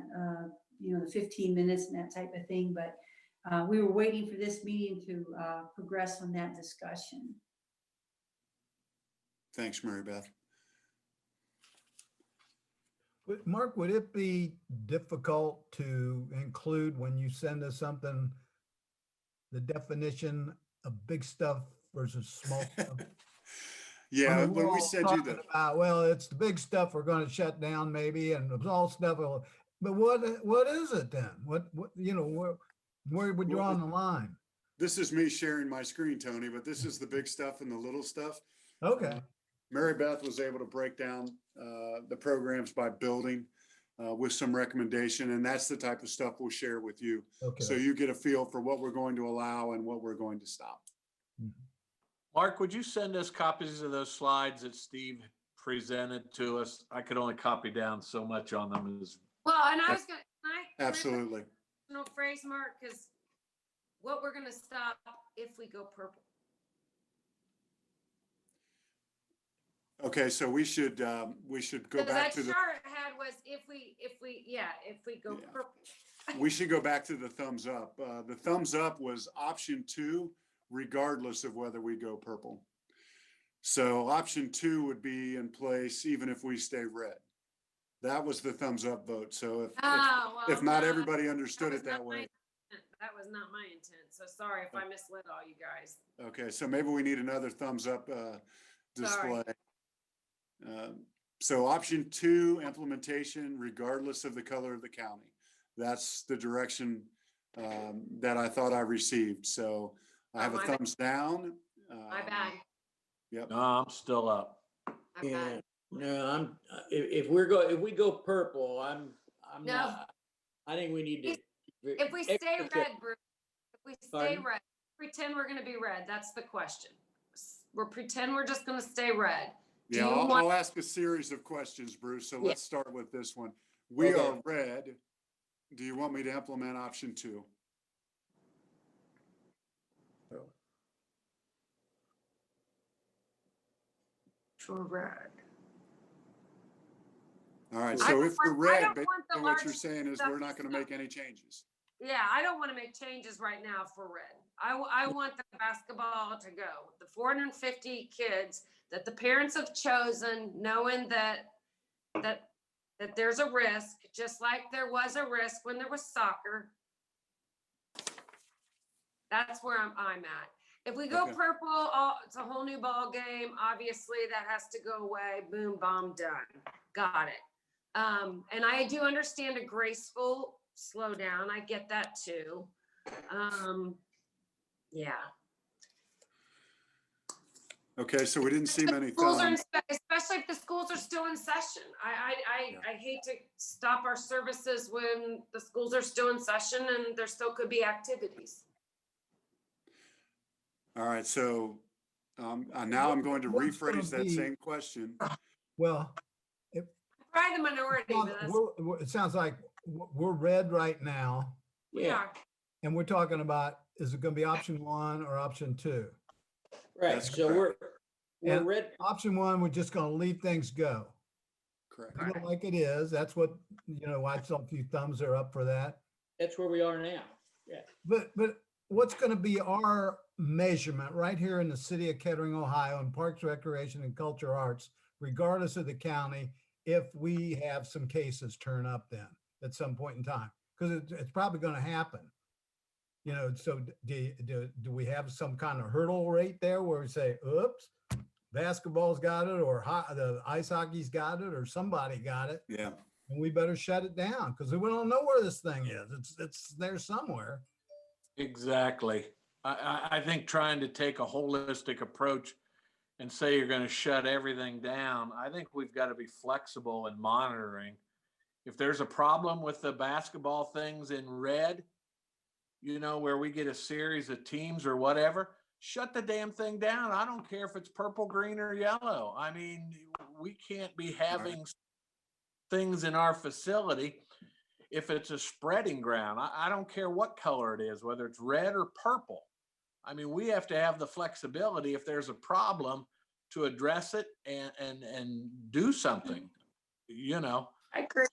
the 15 minutes and that type of thing. But we were waiting for this meeting to progress on that discussion. Thanks, Mary Beth. Mark, would it be difficult to include when you send us something, the definition of big stuff versus small stuff? Yeah, I mean, we're when we all send you talking the, about, well, it's the big stuff we're going to shut down maybe, and the small stuff. But what is it then? What where would you draw on the line? this is me sharing my screen, Tony, but this is the big stuff and the little stuff. Okay. Mary Beth was able to break down the programs by building with some recommendation, and that's the type of stuff we'll share with you. Okay. So you get a feel for what we're going to allow and what we're going to stop. Mark, would you send us copies of those slides that Steve presented to us? I could only copy down so much on them. Well, and I was gonna, can I Absolutely. no phrase, Mark, because what we're gonna stop if we go purple. Okay, so we should go Because back that to the, chart it had was if we go Yeah. purple. we should go back to the thumbs up. The thumbs up was option 2, regardless of whether we go purple. So option 2 would be in place even if we stay red. That was the thumbs up vote. So if not everybody understood it that way. That was not my intent. So sorry if I misled all you guys. Okay, so maybe we need another thumbs up display. So option 2, implementation regardless of the color of the county. That's the direction that I thought I received. So I have a my bad. thumbs down. My bad. Yep. No, I'm still up. My bad. No, if we go purple, I'm No. not, I think we need to. If we stay extra- red, Bruce, if we stay Pardon? red, pretend we're gonna be red. That's the question. Pretend we're just gonna stay red. Do Yeah, you I'll want- ask a series of questions, Bruce. So Yeah. let's start with this one. We Okay. are red. Do you want me to implement option 2? For red. All right, I so don't if we're want- I red, don't want the basically what you're large saying is stuff we're not going to stuff. make any changes. Yeah, I don't want to make changes right now for red. I want the basketball to go. The 450 kids that the parents have chosen, knowing that there's a risk, just like there was a risk when there was soccer. That's where I'm at. If we go Okay. purple, it's a whole new ball game. Obviously, that has to go away. Boom, bomb, done. Got it. And I do understand a graceful slowdown. I get that too. Yeah. Okay, so we didn't see many Schools are, thumbs. especially if the schools are still in session. I hate to stop our services when the schools are still in session and there still could be activities. All right, so now I'm going to What's gonna rephrase that be- same question. Well, Probably the minority, but that's, it sounds like we're red right now, we Yeah, are. and we're talking about, is it going to be option 1 or option 2? right. That's So we're And- red. Option 1, we're just going to leave things go. Correct. Leave it like it is. That's what, I saw a few thumbs are up for that. That's where we are now. But what's going to be our measurement right here in the city of Kettering, Ohio, in Parks, Recreation, and Culture Arts, regardless of the county, if we have some cases turn up then at some point in time? Because it's probably going to happen. So do we have some kind of hurdle rate there where we say, oops, basketball's got it, or the ice hockey's got it, or somebody got it. Yeah. And we better shut it down because we don't know where this thing is. It's there somewhere. Exactly. I think trying to take a holistic approach and say you're going to shut everything down, I think we've got to be flexible in monitoring. If there's a problem with the basketball things in red, where we get a series of teams or whatever, shut the damn thing down. I don't care if it's purple, green, or yellow. I mean, we can't be having things in our facility if it's a spreading ground. I don't care what color it is, whether it's red or purple. I mean, we have to have the flexibility if there's a problem to address it and do something, I agree.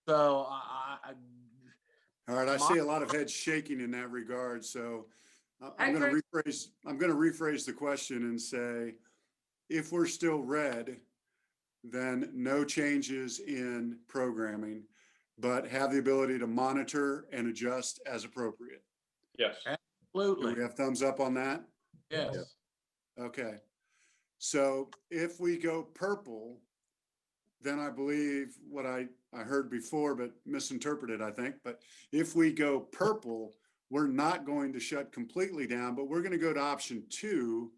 So All right, I see a lot of heads shaking in that regard, so I'm going to rephrase the question and say, if we're still red, then no changes in programming, but have the ability to monitor and adjust as appropriate. Yes. Do absolutely, we have thumbs up on that? yes. Okay. So if we go purple, then I believe what I heard before, but misinterpreted, I think. But if we go purple, we're not going to shut completely down, but we're going to go to option 2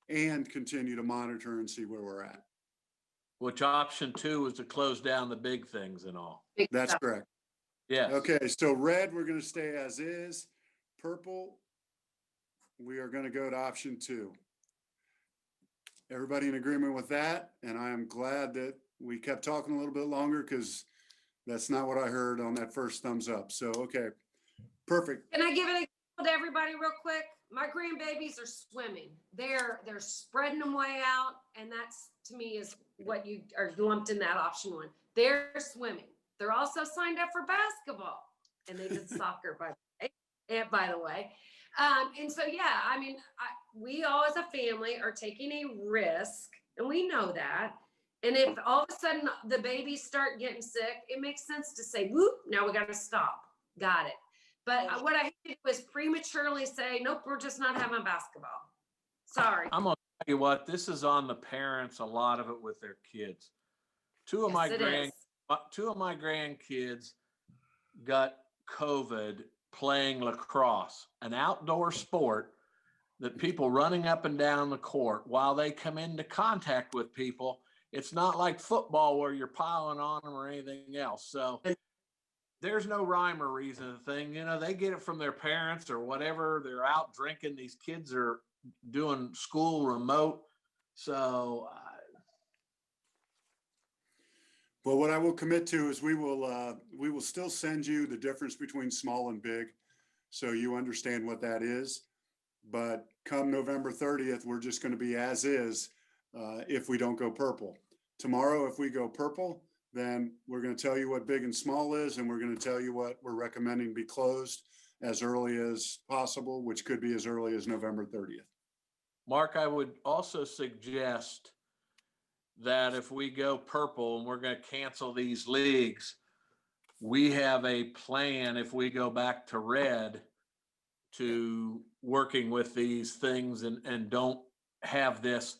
and continue to monitor and see where we're at. Which option 2 is to close down the big things and all. Big That's stuff. correct. Yes. Okay, so red, we're going to stay as is. Purple, we are going to go to option 2. Everybody in agreement with that? And I am glad that we kept talking a little bit longer because that's not what I heard on that first thumbs up. So, okay, perfect. Can I give an example to everybody real quick? My grandbabies are swimming. They're spreading them way out, and that's to me is what you are lumped in that option 1. They're swimming. They're also signed up for basketball, and they did soccer by the way. And so yeah, I mean, we all as a family are taking a risk, and we know that. And if all of a sudden the babies start getting sick, it makes sense to say, whoop, now we got to stop. Got it. But what I hate to do is prematurely say, nope, we're just not having basketball. Sorry. I'm gonna tell you what, this is on the parents, a lot of it with their kids. Two of Yes, it is. my grandkids got COVID playing lacrosse, an outdoor sport that people running up and down the court while they come into contact with people. It's not like football where you're piling on them or anything else. So there's no rhyme or reason to the thing. They get it from their parents or whatever. They're out drinking. These kids are doing school remote. So Well, what I will commit to is we will still send you the difference between small and big, so you understand what that is. But come November 30th, we're just going to be as is if we don't go purple. Tomorrow, if we go purple, then we're going to tell you what big and small is, and we're going to tell you what we're recommending be closed as early as possible, which could be as early as November 30th. Mark, I would also suggest that if we go purple and we're going to cancel these leagues, we have a plan if we go back to red to working with these things and don't have this,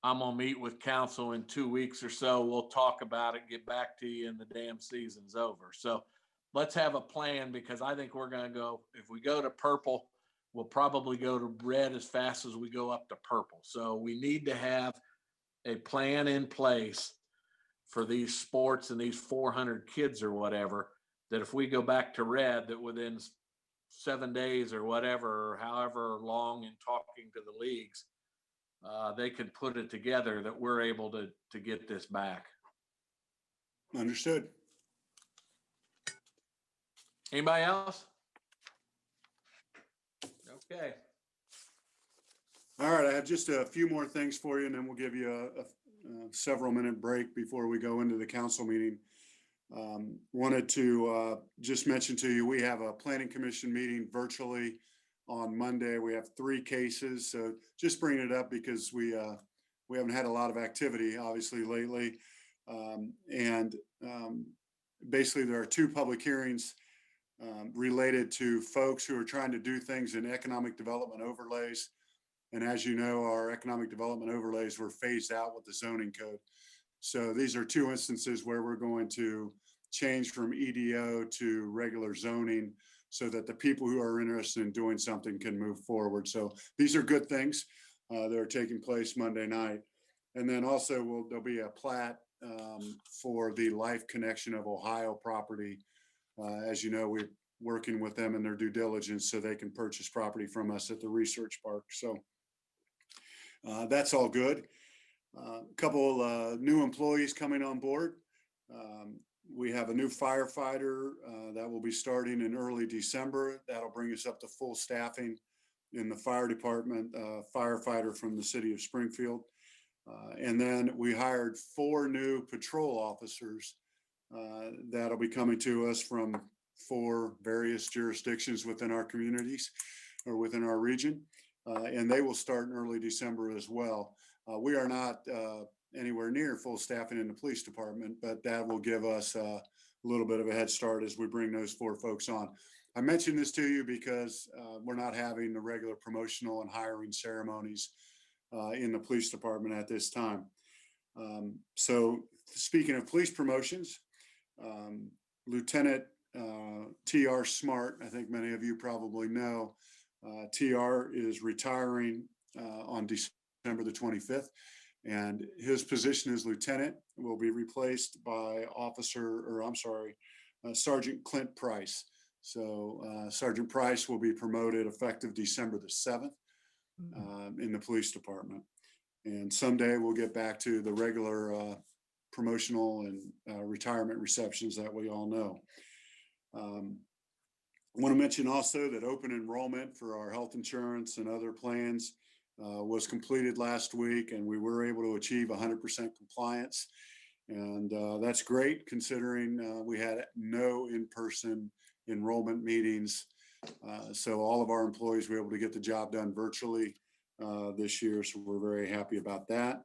I'm going to meet with council in 2 weeks or so. We'll talk about it, get back to you, and the damn season's over. So let's have a plan, because I think we're going to go, if we go to purple, we'll probably go to red as fast as we go up to purple. So we need to have a plan in place for these sports and these 400 kids or whatever, that if we go back to red, that within 7 days or whatever, or however long in talking to the leagues, they can put it together that we're able to get this back. Understood. Anybody else? Okay. All right, I have just a few more things for you, and then we'll give you a several minute break before we go into the council meeting. Wanted to just mention to you, we have a planning commission meeting virtually on Monday. We have 3 cases, so just bringing it up because we haven't had a lot of activity, obviously, lately. Basically, there are 2 public hearings related to folks who are trying to do things in economic development overlays. And as you know, our economic development overlays were phased out with the zoning code. So these are two instances where we're going to change from EDO to regular zoning so that the people who are interested in doing something can move forward. So these are good things that are taking place Monday night. And then also there'll be a plat for the Life Connection of Ohio property. As you know, we're working with them in their due diligence so they can purchase property from us at the research park. So that's all good. A couple new employees coming on board. We have a new firefighter that will be starting in early December. That'll bring us up to full staffing in the fire department, firefighter from the city of Springfield. And then we hired 4 new patrol officers that'll be coming to us from 4 various jurisdictions within our communities or within our region. And they will start in early December as well. We are not anywhere near full staffing in the police department, but that will give us a little bit of a head start as we bring those 4 folks on. I mentioned this to you because we're not having the regular promotional and hiring ceremonies in the police department at this time. So speaking of police promotions, Lieutenant TR Smart, I think many of you probably know, TR is retiring on December the 25th, and his position as lieutenant will be replaced by Sergeant Clint Price. So Sergeant Price will be promoted effective December the 7th in the police department. And someday we'll get back to the regular promotional and retirement receptions that we all know. I want to mention also that open enrollment for our health insurance and other plans was completed last week, and we were able to achieve 100% compliance. And that's great considering we had no in-person enrollment meetings. So all of our employees were able to get the job done virtually this year. So we're very happy about that.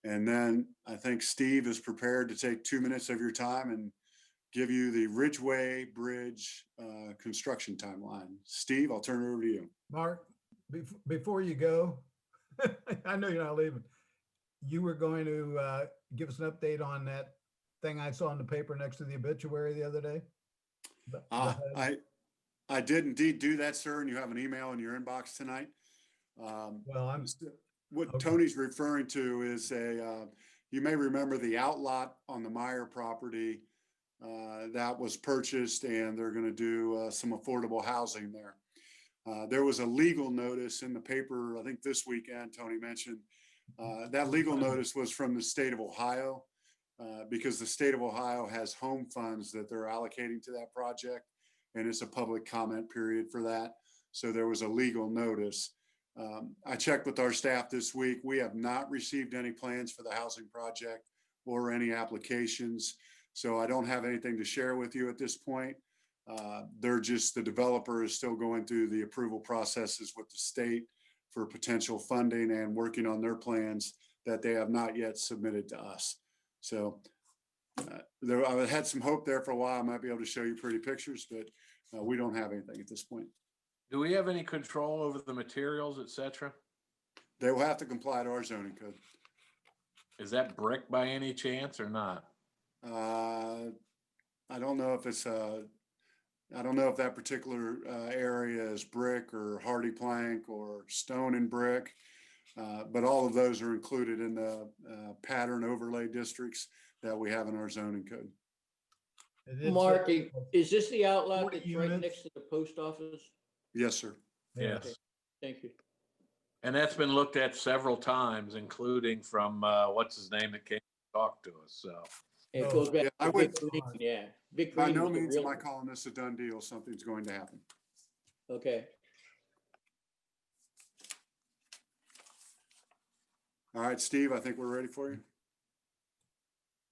And then I think Steve is prepared to take 2 minutes of your time and give you the Ridgeway Bridge construction timeline. Steve, I'll turn it over to you. Mark, before you go, I know you're not leaving. You were going to give us an update on that thing I saw in the paper next to the obituary the other day? I did indeed do that, sir, and you have an email in your inbox tonight. Well, what okay. Tony's referring to is you may remember the outlot on the Meyer property that was purchased, and they're going to do some affordable housing there. There was a legal notice in the paper, I think this weekend, Tony mentioned. That legal notice was from the state of Ohio because the state of Ohio has home funds that they're allocating to that project, and it's a public comment period for that. So there was a legal notice. I checked with our staff this week. We have not received any plans for the housing project or any applications. So I don't have anything to share with you at this point. The developer is still going through the approval processes with the state for potential funding and working on their plans that they have not yet submitted to us. So I had some hope there for a while. I might be able to show you pretty pictures, but we don't have anything at this point. Do we have any control over the materials, et cetera? They will have to comply to our zoning code. Is that brick by any chance or not? I don't know if I don't know if that particular area is brick or hardy plank or stone and brick, but all of those are included in the pattern overlay districts that we have in our zoning code. Mark, is this the outlot 40 that's right units? next to the post office? Yes, sir. Yes. Okay, thank you. And that's been looked at several times, including from, what's his name that came to talk to us, so. It goes back I to would- Vic Green, yeah. Vic By Green no was the means am I realtor. calling this a done deal. Something's going to happen. Okay, All right, Steve, I think we're ready for you.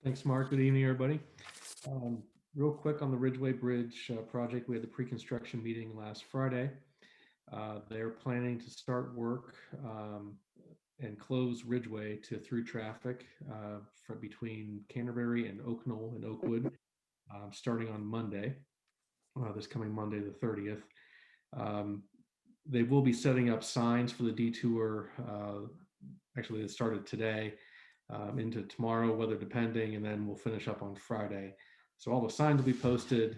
Thanks, Mark. Good evening, everybody. Real quick on the Ridgeway Bridge project, we had the pre-construction meeting last Friday. They're planning to start work and close Ridgeway to through traffic from between Canterbury and Oak Knoll and Oakwood, starting on Monday, this coming Monday, the 30th. They will be setting up signs for the detour. Actually, it started today into tomorrow, weather depending, and then we'll finish up on Friday. So all the signs will be posted,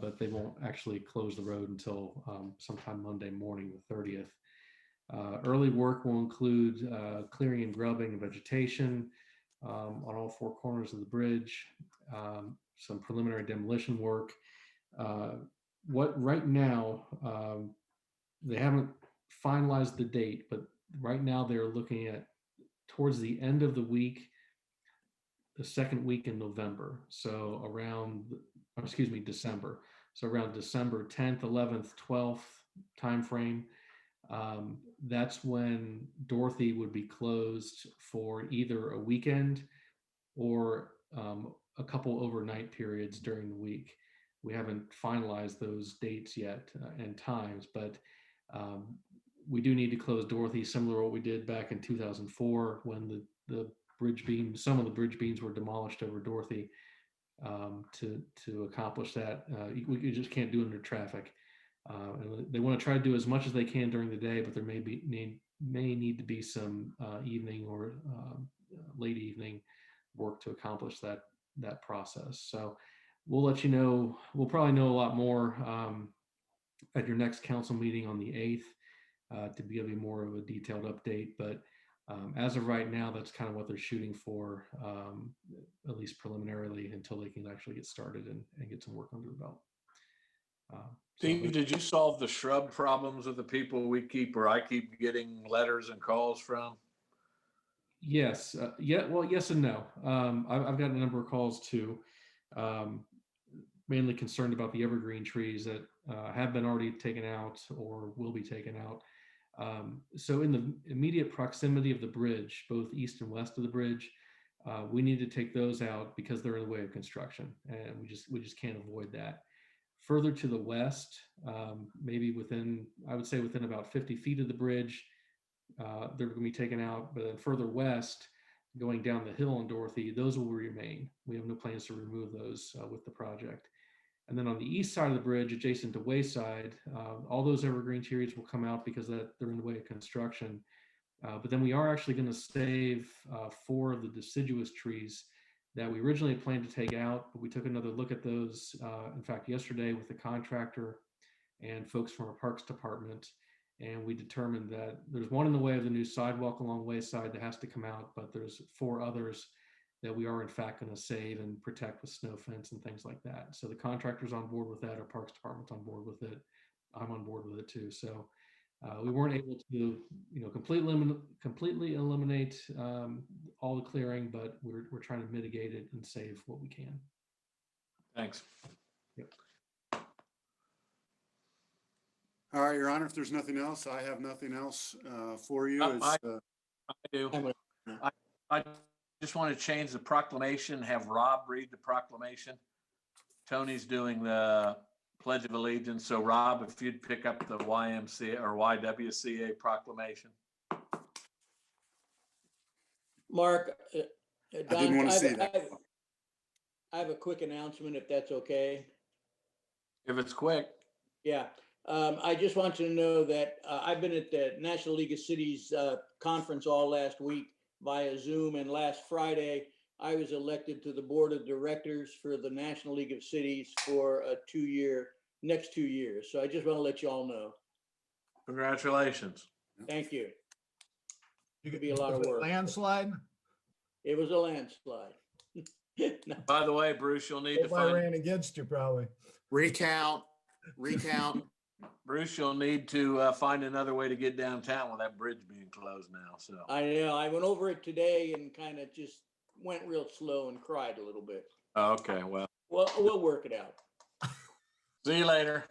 but they won't actually close the road until sometime Monday morning, the 30th. Early work will include clearing and grubbing of vegetation on all four corners of the bridge, some preliminary demolition work. What right now, they haven't finalized the date, but right now they're looking at towards the end of the week, the second week in November. So around, excuse me, December. So around December 10th, 11th, 12th timeframe. That's when Dorothy would be closed for either a weekend or a couple overnight periods during the week. We haven't finalized those dates yet and times, but we do need to close Dorothy, similar to what we did back in 2004 when the bridge beams, some of the bridge beams were demolished over Dorothy. To accomplish that, we just can't do it under traffic. And they want to try to do as much as they can during the day, but there may need to be some evening or late evening work to accomplish that process. So we'll let you know. We'll probably know a lot more at your next council meeting on the 8th to give you more of a detailed update. But as of right now, that's kind of what they're shooting for, at least preliminarily, until they can actually get started and get some work under the belt. Steve, did you solve the shrub problems with the people I keep getting letters and calls from? Yes. Yeah. Well, yes and no. I've got a number of calls too, mainly concerned about the evergreen trees that have been already taken out or will be taken out. So in the immediate proximity of the bridge, both east and west of the bridge, we need to take those out because they're in the way of construction, and we just can't avoid that. Further to the west, maybe I would say within about 50 feet of the bridge, they're going to be taken out. But then further west, going down the hill in Dorothy, those will remain. We have no plans to remove those with the project. And then on the east side of the bridge, adjacent to Wayside, all those evergreen trees will come out because they're in the way of construction. But then we are actually going to save 4 of the deciduous trees that we originally planned to take out, but we took another look at those, in fact, yesterday with the contractor and folks from our parks department. And we determined that there's one in the way of the new sidewalk along Wayside that has to come out, but there's 4 others that we are in fact going to save and protect with snow fence and things like that. So the contractor's on board with that, our parks department's on board with it. I'm on board with it too. So we weren't able to, completely eliminate all the clearing, but we're trying to mitigate it and save what we can. Thanks. Yep. All right, Your Honor, if there's nothing else, I have nothing else for you. I do. I just want to change the proclamation, have Rob read the proclamation. Tony's doing the Pledge of Allegiance. So Rob, if you'd pick up the YMCA or YWCA proclamation. Mark, I didn't want to see that. I have a quick announcement, if that's okay. If it's quick. Yeah, I just want you to know that I've been at the National League of Cities conference all last week via Zoom, and last Friday, I was elected to the board of directors for the National League of Cities for a next 2 years. So I just want to let you all know. Congratulations. Thank you. You Could be a lot of work. Landslide? It was a landslide. No. By the way, Bruce, you'll need to Everybody ran against you probably. Recount. Bruce, you'll need to find another way to get downtown with that bridge being closed now. So I know. I went over it today and kind of just went real slow and cried a little bit. okay, well, Well, we'll work it out. see you later.